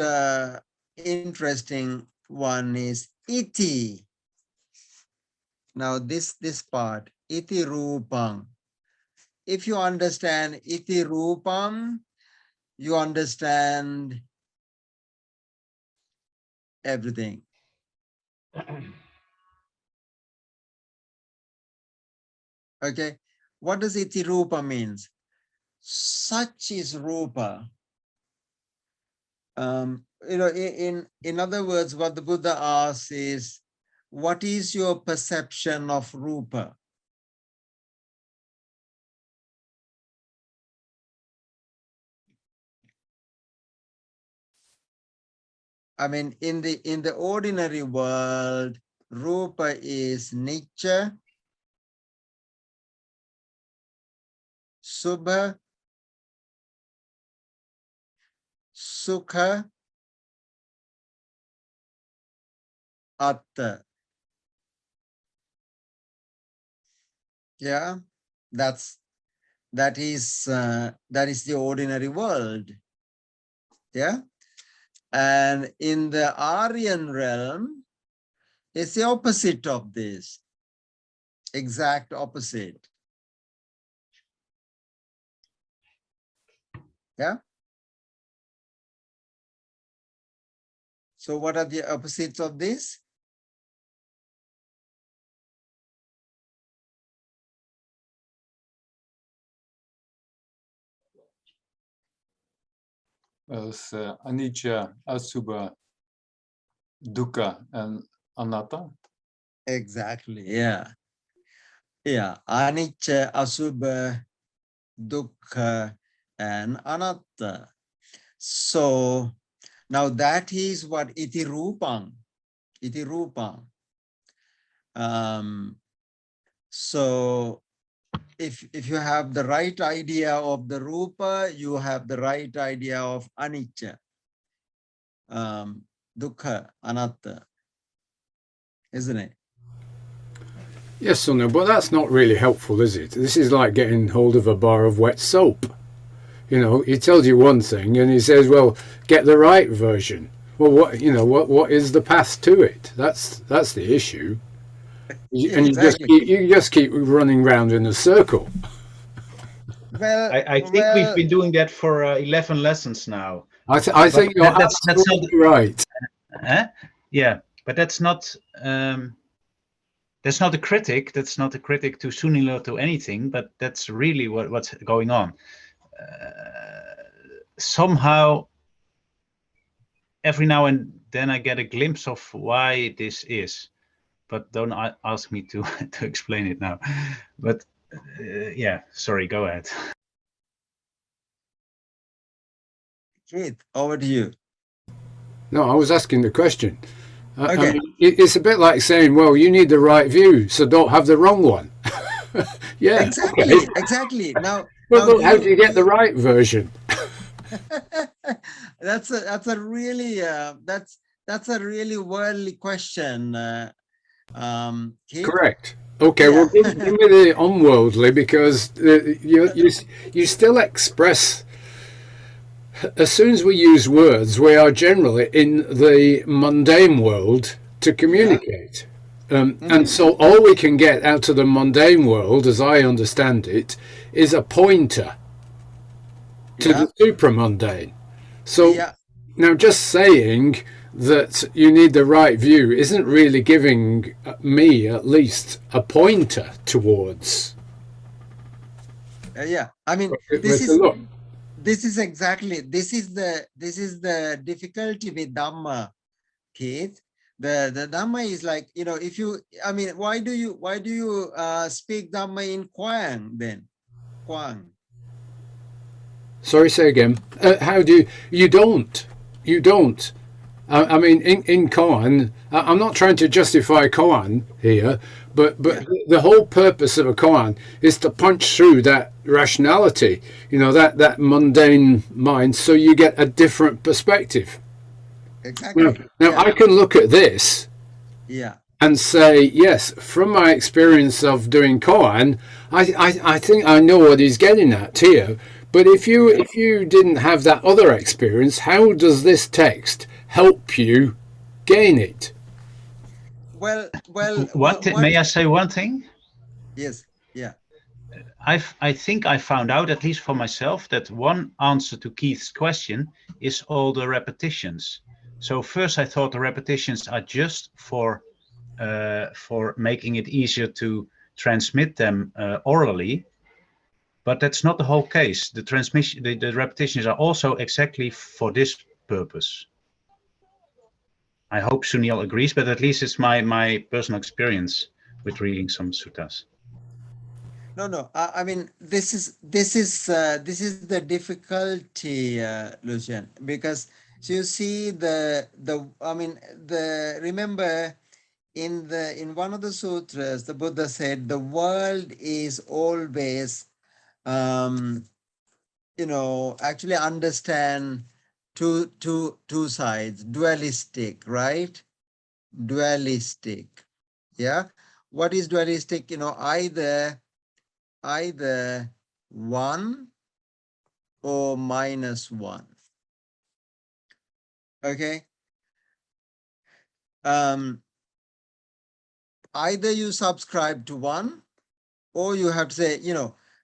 interesting one is iti. Now this part, iti rupam. If you understand iti rupam, you understand everything. Okay, what does iti rupa means? Such is rupa. You know, in other words, what the Buddha asks is, what is your perception of rupa? I mean, in the ordinary world, rupa is nature, subha, sukha, atta. Yeah, that is the ordinary world. Yeah, and in the Aryan realm, it's the opposite of this, exact opposite. Yeah. So what are the opposites of this? As anicca, asubha, dukkha, and anatta. Exactly. Yeah. Yeah. Anicca, asubha, dukkha, and anatta. So now that is what iti rupam. Iti rupam. So if you have the right idea of the rupa, you have the right idea of anicca, dukkha, anatta, isn't it? Yes, Sunil, but that's not really helpful, is it? This is like getting hold of a bar of wet soap. You know, he tells you one thing and he says, well, get the right version. Well, what is the path to it? That's the issue. And exactly. you just keep running round in a circle. Well, I think we've been doing that for 11 lessons now. I think you're absolutely right. Yeah, but that's not a critic. That's not a critic to Sunil or to anything, but that's really what's going on. Somehow, every now and then I get a glimpse of why this is, but don't ask me to explain it now. But yeah, sorry, go ahead. Keith, over to you. No, I was asking the question. Okay. I mean, it's a bit like saying, well, you need the right view, so don't have the wrong one. Yeah. Exactly. Okay. Exactly. Now, well, how do you get the right version? That's a really worldly question. Keith? Correct. Okay, yeah. Well, give me the unworldly, because you still express. As soon as we use words, we are generally in the mundane world to communicate. Yeah. And so all we can get out of the mundane world, as I understand it, is a pointer to the supramundane. So now just saying that you need the right view isn't really giving me, at least, a pointer towards. Yeah, I mean, this is the difficulty with Dhamma, Keith. The Dhamma is like, if you, I mean, why do you speak Dhamma in Quang then? Quang. Sorry, say again. How do you don't? I mean, in koan, I'm not trying to justify koan here, but the whole purpose of a koan is to punch through that rationality, that mundane mind, so you get a different perspective. Exactly. Now I can look at this, and say, yes, from my experience of doing koan, I think I know what he's getting at here. But if you didn't have that other experience, how does this text help you gain it? Well. May I say one thing? Yes. Yeah. I think I found out, at least for myself, that one answer to Keith's question is all the repetitions. So first I thought the repetitions are just for making it easier to transmit them orally. But that's not the whole case. The transmission, the repetitions are also exactly for this purpose. I hope Sunil agrees, but at least it's my personal experience with reading some suttas. No. I mean, this is the difficulty, Lucian, because you see remember in one of the sutras, the Buddha said the world is always actually understand two sides, dualistic, right? Dualistic. Yeah. What is dualistic? Either one or minus one. Okay. Either you subscribe to one, or you have to say,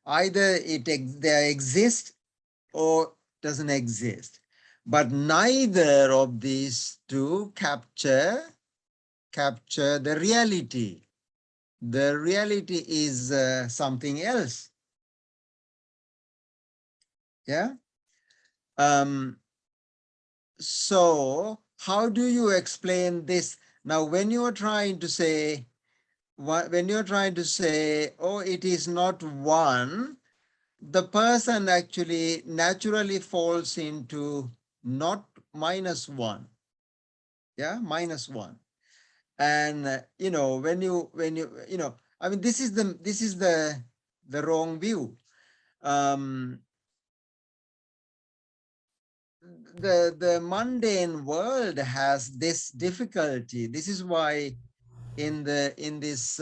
either they exist or doesn't exist. But neither of these two capture the reality. The reality is something else. Yeah. So how do you explain this? Now, when you're trying to say, oh, it is not one, the person actually naturally falls into not minus one. Yeah, minus one. And when you I mean, this is the wrong view. The mundane world has this difficulty. This is why in this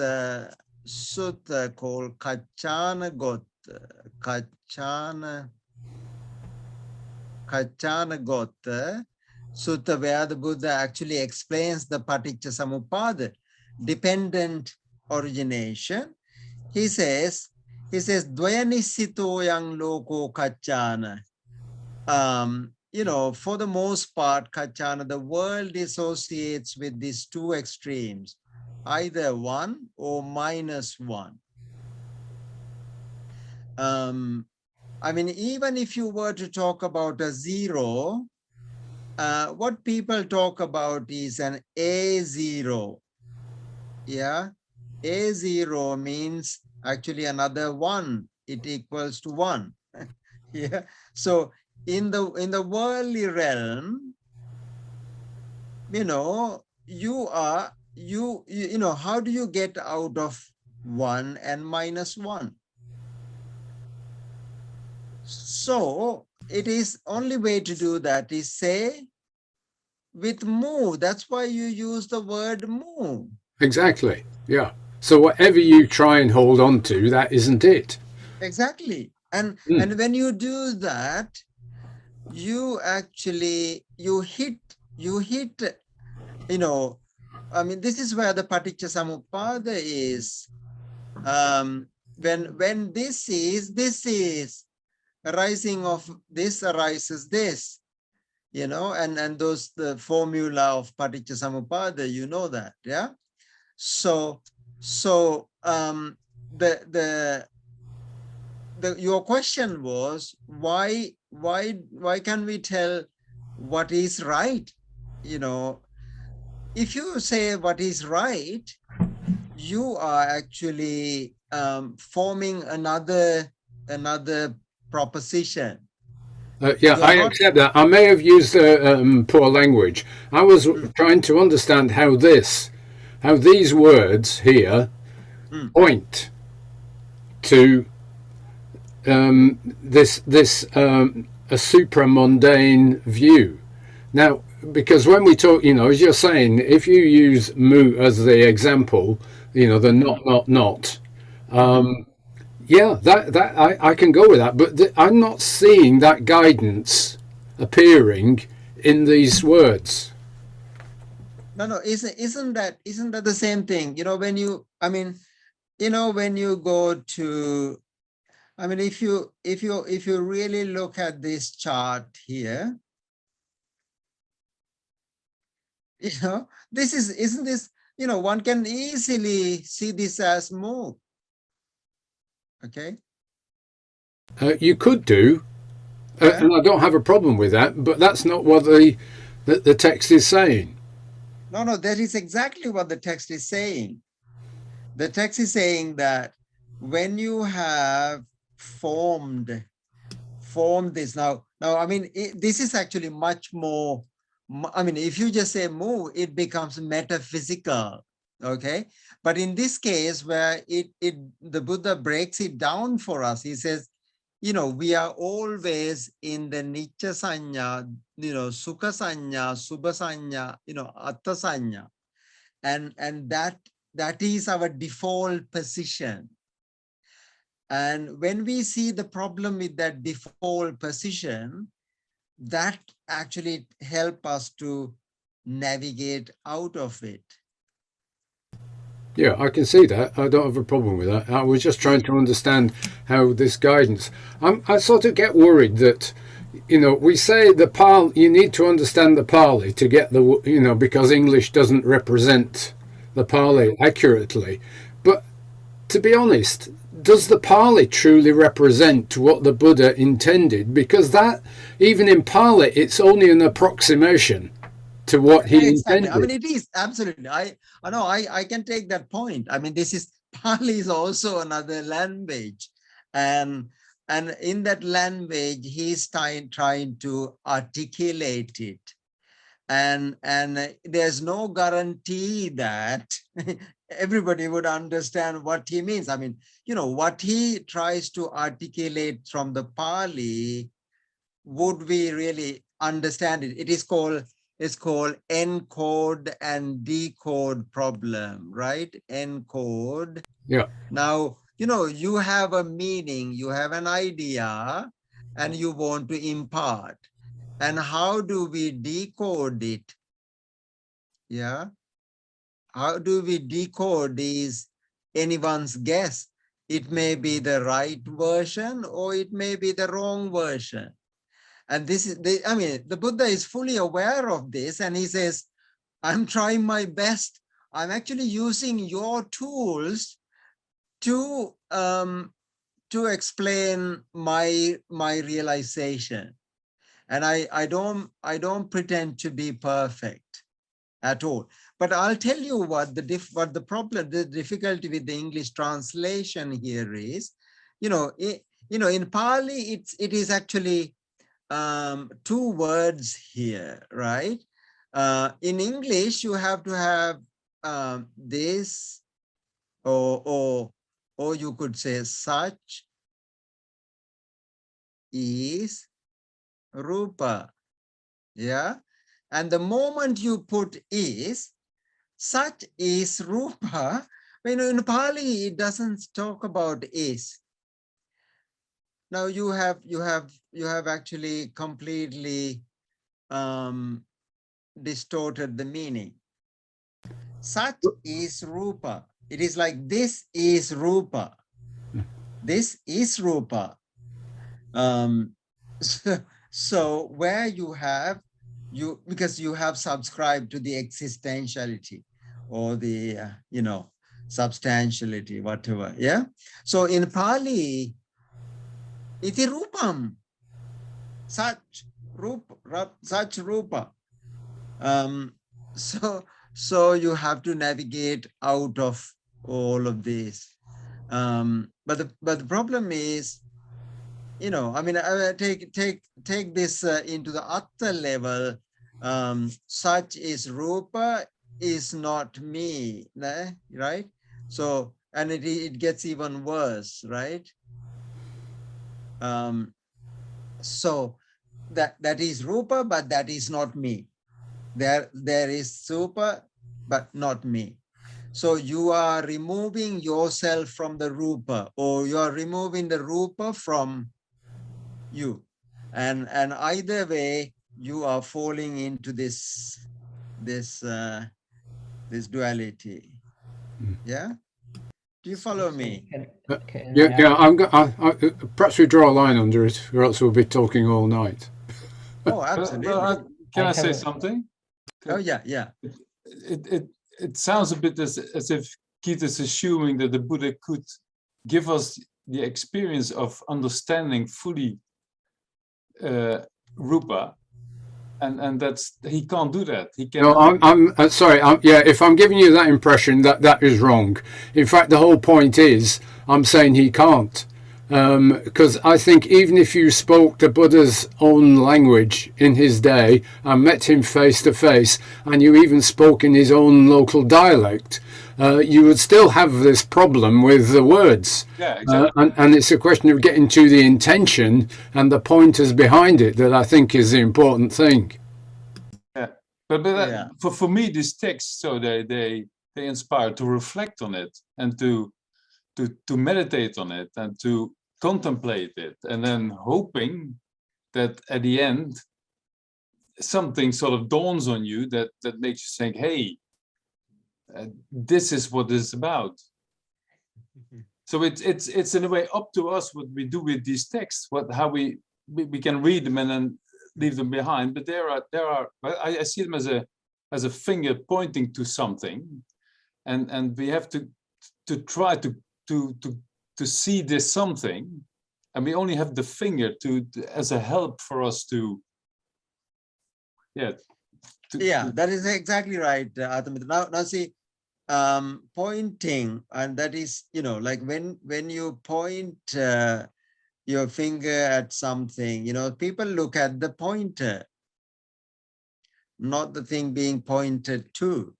sutta called Kachana Gotta sutta, where the Buddha actually explains the Paticca Samuppada, dependent origination. He says he says, Dvayanisito loko kachana. You know, for the most part, kachana, the world associates with these two extremes, either 1 or -1. I mean, even if you were to talk about a 0, what people talk about is an A0. Yeah, A0 means actually another 1. It equals to 1. Yeah. So in the worldly realm, you know, you know, how do you get out of 1 and -1? So it is only way to do that is say with mu. That's why you use the word mu. Exactly. Yeah. So whatever you try and hold on to, that isn't it. Exactly. And when you do that, you actually you hit, you know, I mean, this is where the paticca samuppada is. When this is arising of this arises this, you know, and those the formula of paticca samuppada, you know that, yeah. So your question was why can we tell what is right? You know, if you say what is right, you are actually forming another proposition. Yeah, I accept that. I may have used poor language. I was trying to understand how these words here point to this a supramundane view. Now, because when we talk, you know, as you're saying, if you use mu as the example, you know, the not, yeah, that I can go with that, but I'm not seeing that guidance appearing in these words. No, isn't that the same thing? You know, when you, I mean, you know, when you go to, I mean, if you really look at this chart here, you know, isn't this, you know, one can easily see this as mu. Okay. You could do, and I don't have a problem with that, but that's not what the text is saying. No, that is exactly what the text is saying. The text is saying that when you have formed this now, I mean, this is actually much more, I mean, if you just say mu, it becomes metaphysical, okay? But in this case where the Buddha breaks it down for us, he says, you know, we are always in the Nicca Sanya, you know, Sukha Sanya, Subha Sanya, you know, Atta Sanya. And that is our default position. And when we see the problem with that default position, that actually help us to navigate out of it. Yeah, I can see that. I don't have a problem with that. I was just trying to understand how this guidance. I sort of get worried that, you know, we say the Pali, you need to understand the Pali to get the, you know, because English doesn't represent the Pali accurately. But to be honest, does the Pali truly represent what the Buddha intended? Because that, even in Pali, it's only an approximation to what he intended. I mean, it is absolutely. I know. I can take that point. I mean, this is Pali is also another language, and in that language, he's trying to articulate it, and there's no guarantee that everybody would understand what he means. I mean, you know, what he tries to articulate from the Pali, would we really understand it? It is called. It's called encode and decode problem, right? Encode. Yeah. Now, you know, you have a meaning, you have an idea, and you want to impart. And how do we decode it? Yeah. How do we decode is anyone's guess? it may be the right version or it may be the wrong version. And this is, the Buddha is fully aware of this, and he says, I'm trying my best. I'm actually using your tools to explain my realization. And I don't pretend to be perfect at all. But I'll tell you what the difficulty with the English translation here is. In Pali, it is actually two words here, right? In English, you have to have this, or you could say such is rupa, yeah? And the moment you put is, such is rupa, in Pali, it doesn't talk about is. Now you have actually completely distorted the meaning. Such is rupa. It is like this is rupa. This is rupa. So where you have because you have subscribed to the existentiality or the substantiality, whatever. Yeah. So in Pali, iti rupam, such rupa. So you have to navigate out of all of this. But the problem is, I take this into the Atta level. Such is rupa is not me, right? So, and it gets even worse, right? So that is rupa, but that is not me. There is supa, but not me. So you are removing yourself from the rupa, or you are removing the rupa from you, and either way you are falling into this duality. Yeah, do you follow me? Perhaps we draw a line under it, or else we'll be talking all night. Oh, absolutely. Can I say something? Oh yeah. It sounds a bit as if Keith is assuming that the Buddha could give us the experience of understanding fully rupa, and that's, he can't do that. He can. No, I'm sorry. If I'm giving you that impression, that is wrong. In fact, the whole point is I'm saying he can't, because I think even if you spoke the Buddha's own language in his day and met him face to face, and you even spoke in his own local dialect, you would still have this problem with the words. Yeah, exactly. And it's a question of getting to the intention and the pointers behind it that I think is the important thing. Yeah, but for me, these texts, so they inspire to reflect on it and to meditate on it and to contemplate it, and then hoping that at the end something sort of dawns on you that makes you think, hey, this is what this is about. So it's in a way up to us what we do with these texts, how we can read them and then leave them behind. But there are I see them as a finger pointing to something, and we have to try to see this something, and we only have the finger as a help for us to. That is exactly right, Athamita. Now see, pointing, and that is, like when you point your finger at something, people look at the pointer, not the thing being pointed to.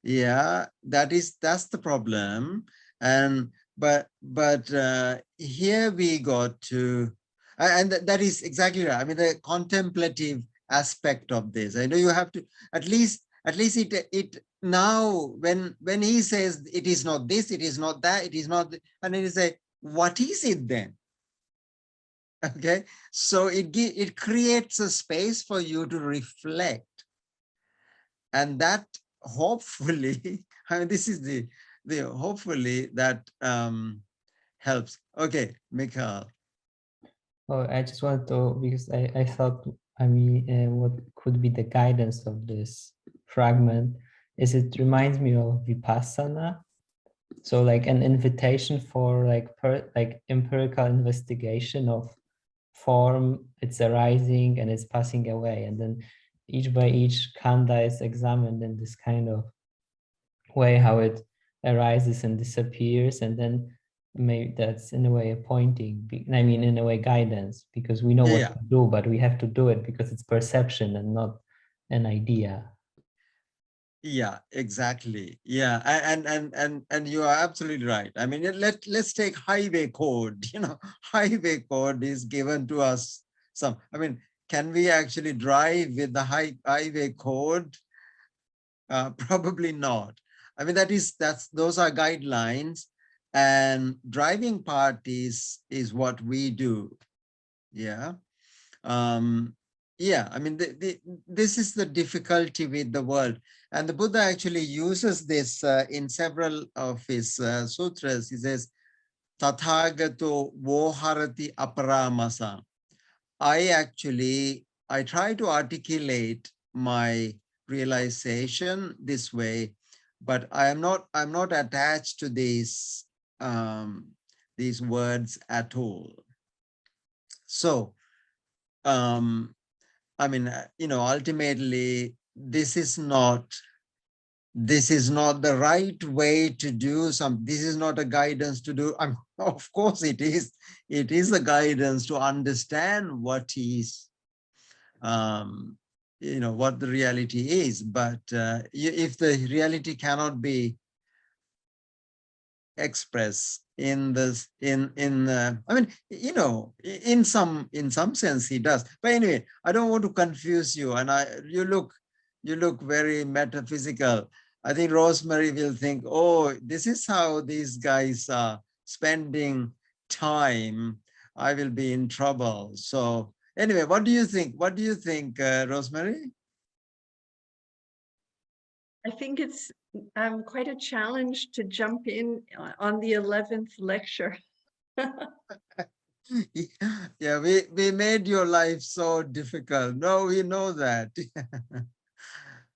Yeah, that's the problem. And but here we got to, and that is exactly right. I mean, the contemplative aspect of this. I know you have to at least it now when he says it is not this, it is not that, it is not, and then you say, what is it then? Okay, so it creates a space for you to reflect, and that hopefully, I mean, this is hopefully that helps. Okay, Mikhail. Oh, I just wanted to, because I thought, I mean, what could be the guidance of this fragment is it reminds me of Vipassana. So like an invitation for like empirical investigation of form, its arising and its passing away. And then each by each khandha is examined in this kind of way, how it arises and disappears. And then maybe that's in a way a pointing, I mean, in a way guidance, because we know what to do, but we have to do it because it's perception and not an idea. Yeah, exactly. Yeah, and you are absolutely right. I mean, let's take highway code. You know, highway code is given to us. I mean, can we actually drive with the highway code? Probably not. I mean, those are guidelines, and driving part is what we do. Yeah. Yeah, I mean, this is the difficulty with the world. And the Buddha actually uses this in several of his sutras. He says, Tathagato voharati aparamasa. I try to articulate my realization this way, but I'm not attached to these words at all. So, I mean, ultimately, this is not the right way to do something. This is not a guidance to do. Of course, it is. It is a guidance to understand what is, what the reality is. But if the reality cannot be expressed in this, I mean, in some sense he does. But anyway, I don't want to confuse you. And you look very metaphysical. I think Rosemary will think, oh, this is how these guys are spending time. I will be in trouble. So anyway, what do you think? What do you think, Rosemary? I think it's quite a challenge to jump in on the 11th lecture. Yeah, we made your life so difficult. No, we know that.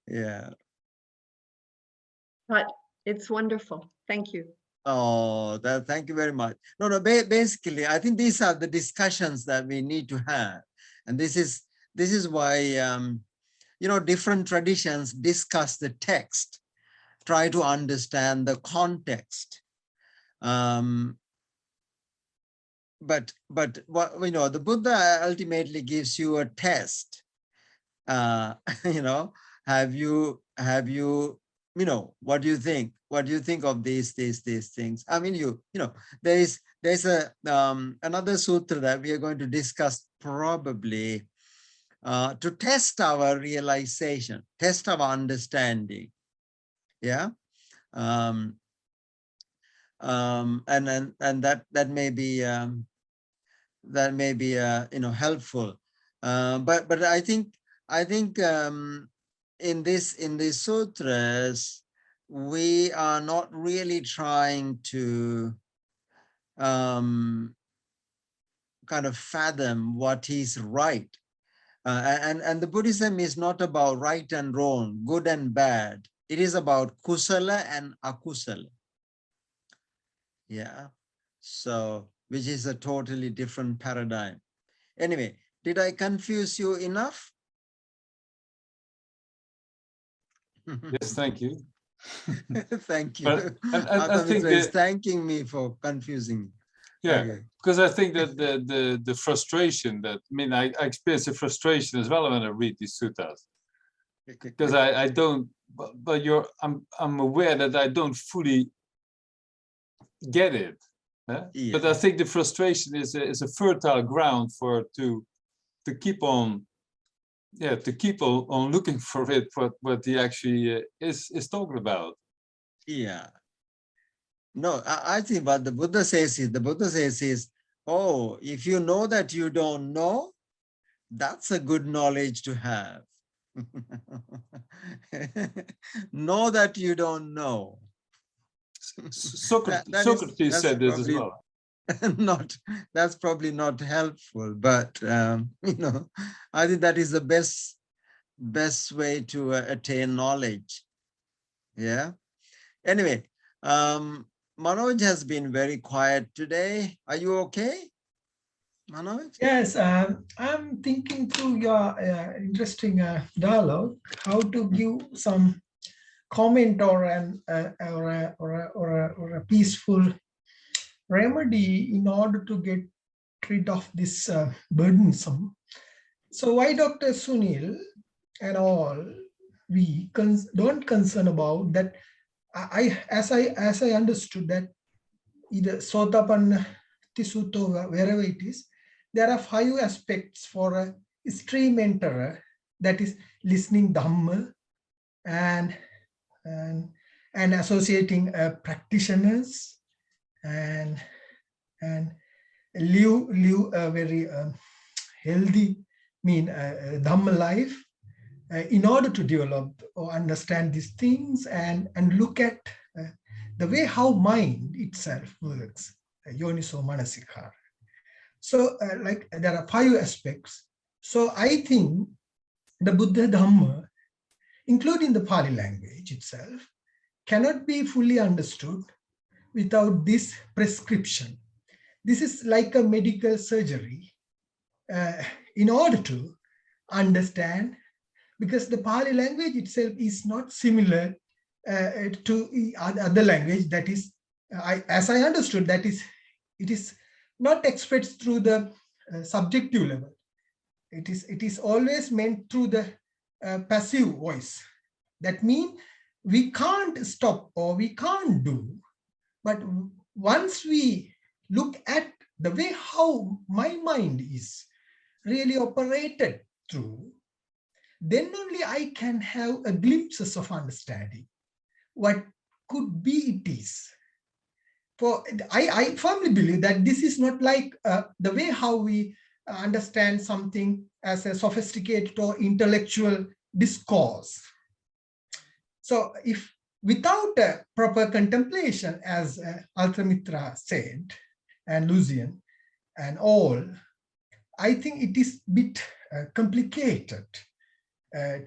Yeah. But it's wonderful. Thank you. Oh, thank you very much. No, basically, I think these are the discussions that we need to have. And this is why, different traditions discuss the text, try to understand the context. But what the Buddha ultimately gives you a test. Have you what do you think? What do you think of these things? I mean, there's another sutra that we are going to discuss probably to test our realization, test our understanding. Yeah. And that may be helpful. But I think in these sutras, we are not really trying to kind of fathom what is right. And the Buddhism is not about right and wrong, good and bad. It is about kusala and akusala. Yeah. So, which is a totally different paradigm. Anyway, did I confuse you enough? Yes, thank you. Thank you. I think is thanking me for confusing. Yeah, okay. Because I think that the frustration that, I experience the frustration as well when I read these suttas. Because I don't, but I'm aware that I don't fully get it. Yeah. But I think the frustration is a fertile ground to keep on, to keep on looking for it, what he actually is talking about. Yeah. No, I think what the Buddha says is, oh, if you know that you don't know, that's a good knowledge to have. Know that you don't know. Socrates said this as well. That's probably not helpful, but you know, I think that is the best way to attain knowledge. Yeah. Anyway, Manoj has been very quiet today. Are you okay, Manoj? Yes, I'm thinking through your interesting dialogue, how to give some comment or a peaceful remedy in order to get rid of this burdensome. So why Dr. Sunil and all, we don't concern about that. As I understood that either Sotapanna, Tisutova, wherever it is, there are 5 aspects for a stream enterer, that is listening Dhamma and associating practitioners and live a very healthy Dhamma life in order to develop or understand these things and look at the way how mind itself works, yoniso manasikara. So like there are 5 aspects. So I think the Buddha Dhamma, including the Pali language itself, cannot be fully understood without this prescription. This is like a medical surgery in order to understand, because the Pali language itself is not similar to other language. That is, as I understood, that is, it is not expressed through the subjective level. It is always meant through the passive voice. That means we can't stop or we can't do, but once we look at the way how my mind is really operated through, then only I can have a glimpses of understanding what could be it is. For I firmly believe that this is not like the way how we understand something as a sophisticated or intellectual discourse. So if without a proper contemplation, as Althamitra said, and Lucian and all, I think it is a bit complicated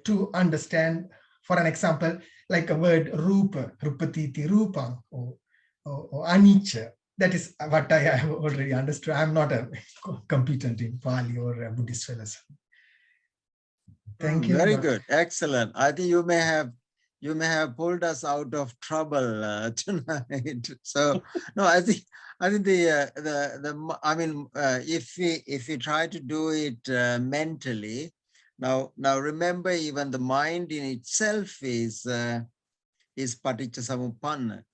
to understand. For an example, like a word rupa, rupatiti rupam, or anicca. That is what I have already understood. I'm not a competent in Pali or Buddhist philosophy. Thank you. Very good, excellent. I think you may have pulled us out of trouble tonight. So no, I think if we try to do it mentally, now remember, even the mind in itself is paticcasamuppanna.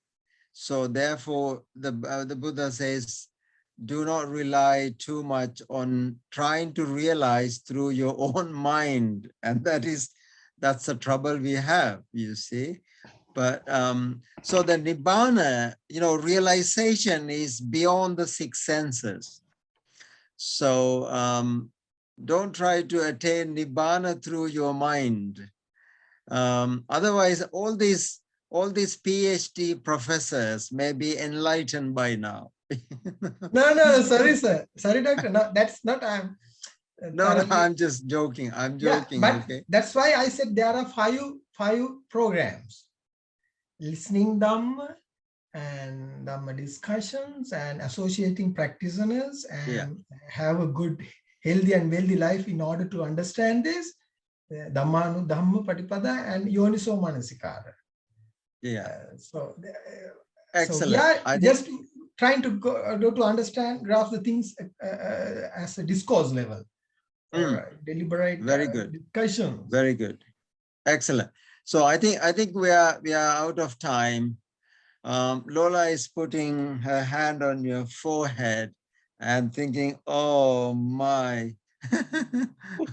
So therefore, the Buddha says, do not rely too much on trying to realize through your own mind, and that's the trouble we have, you see. But so the nibbana, realization is beyond the 6 senses. So don't try to attain nibbana through your mind. Otherwise, all these PhD professors may be enlightened by now. No, sorry, sir. Sorry, doctor. No, that's not. No, I'm just joking. I'm joking. Yeah, but okay. That's why I said there are five programs: listening Dhamma and Dhamma discussions and associating practitioners and have a good, healthy and wealthy life in order to understand this. Dhammanu Dhamma Patipada and Yoniso Manasikara. Yeah. Excellent. So we are just trying to go to understand, grasp the things as a discourse level. Deliberate. Very good. Discussion. Very good. Excellent. So I think we are out of time. Lola is putting her hand on your forehead and thinking, oh my.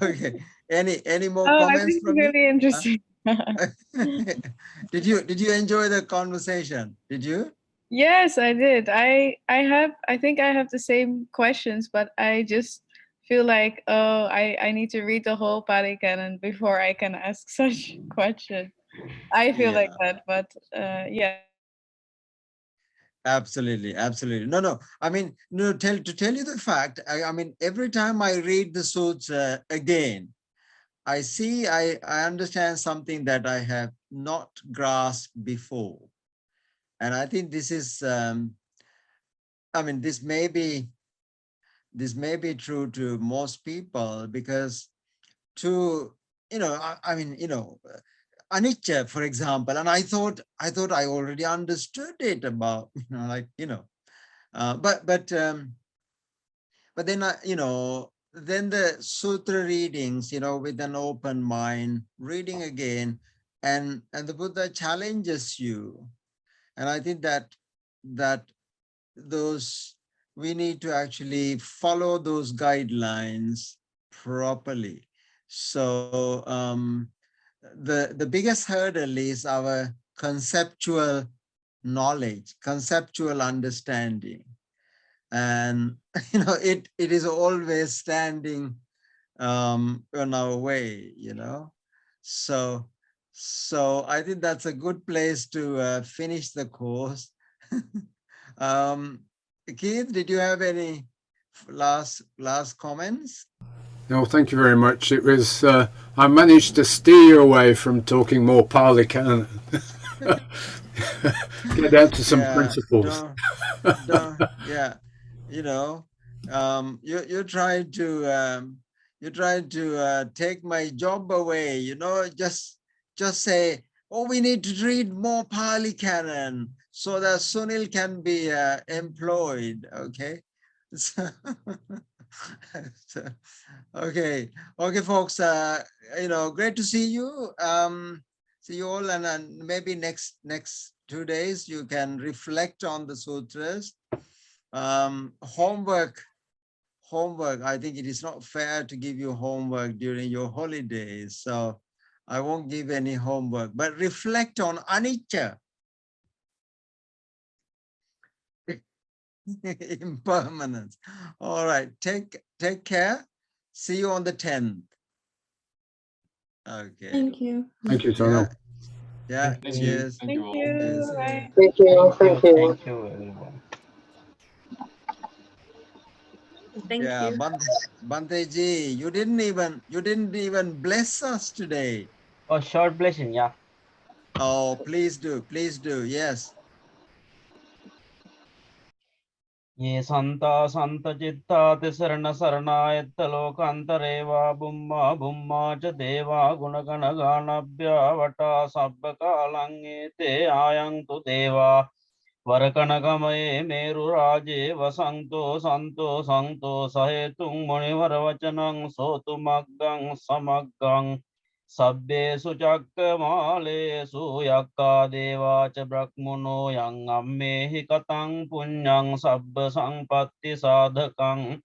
Okay. Any more comments? I think from it's really interesting. Did you enjoy the conversation? Did you? Yes, I did. I think I have the same questions, but I just feel like, I need to read the whole Pali Canon before I can ask such questions. I feel like that, but yeah. Absolutely, absolutely. No. I mean, no. To tell you the fact, I mean, every time I read the sutra again, I see, I understand something that I have not grasped before, and I think this is. I mean, this may be true to most people, because I mean, anicca, for example, and I thought I already understood it about, but then then the sutra readings, with an open mind, reading again, and the Buddha challenges you, and I think that we need to actually follow those guidelines properly. So the biggest hurdle is our conceptual knowledge, conceptual understanding. And, it is always standing on our way, So I think that's a good place to finish the course. Keith, did you have any last comments? No, thank you very much. It was, I managed to steer away from talking more Pali Canon. Get down to some principles. Yeah, you're trying to take my job away, just say, oh, we need to read more Pali Canon so that Sunil can be employed, okay? Okay, folks, great to see you. See you all, and maybe next 2 days you can reflect on the sutras. Homework. I think it is not fair to give you homework during your holidays, so I won't give any homework, but reflect on anicca. Impermanence. All right, take care. See you on the 10th. Okay. Thank you. Thank you, Sonal. Yeah. Cheers. Thank you. Bye. Thank you, everyone. Thank you. Bhante ji, you didn't even bless us today. Oh, short blessing, yeah. Oh, please do, yes. Ye santa citta tisarana saranayatta lokantareva bumma cha deva gunagana ganabhya vata sabba kalange te ayantu deva varakanagamaye meru raje vasanto santo sahetung munivarvacanang sotumaggang samaggang Sabbesu cakkamaalesu yakka deva ca brahmano yang ammehi katang punyang sabba sampatti sadhakang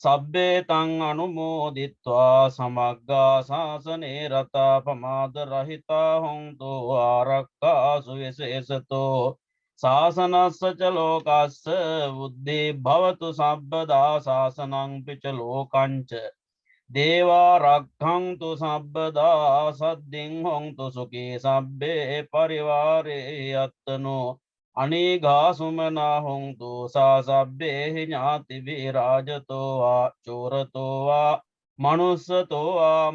sabbe tang anumoditva samagga sasane rata pamada rahita hontu arakka suvisesato sasanassa ca lokassa buddhi bhavatu sabbada sasanang pica lokanca Deva rakkhantu sabbada sadding hongtu sukhi sabbe parivare yattano anigha sumana hongtu sa sabbe jnati virajato va chorato va manussato va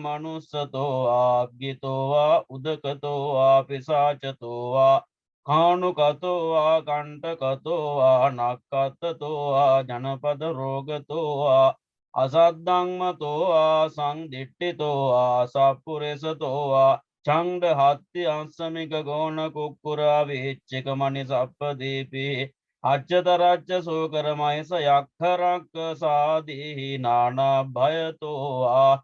abgito va udakato va pisachato va kanukato va kantakato va nakkato va janapada rogato va Asaddangmato sangdittito sapuresato changd hatti ansamika gona kukura vichikamani sappadepi Achataracha sokaramaya yakharak sadi nana bhayato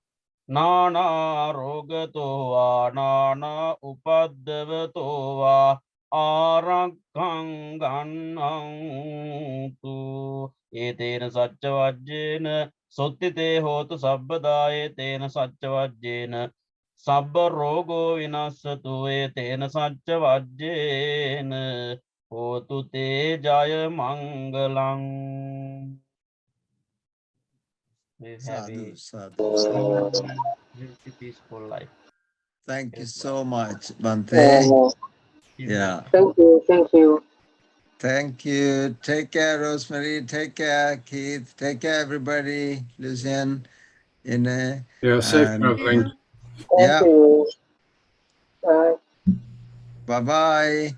nana rogato nana upadavato arakhanganantu etena satchavajjena Sottite hotu sabbadaye tena saccavajjena sabba rogo vinasatu tena saccavajjena hotu te jaya mangalang. Sadhu. Peaceful life. Thank you so much, Bhante. Yeah. Thank you. Thank you. Take care, Rosemary. Take care, Keith. Take care, everybody. Lucian, Ine. Yeah, safe traveling. Yeah. Thank you. Bye. Bye-bye.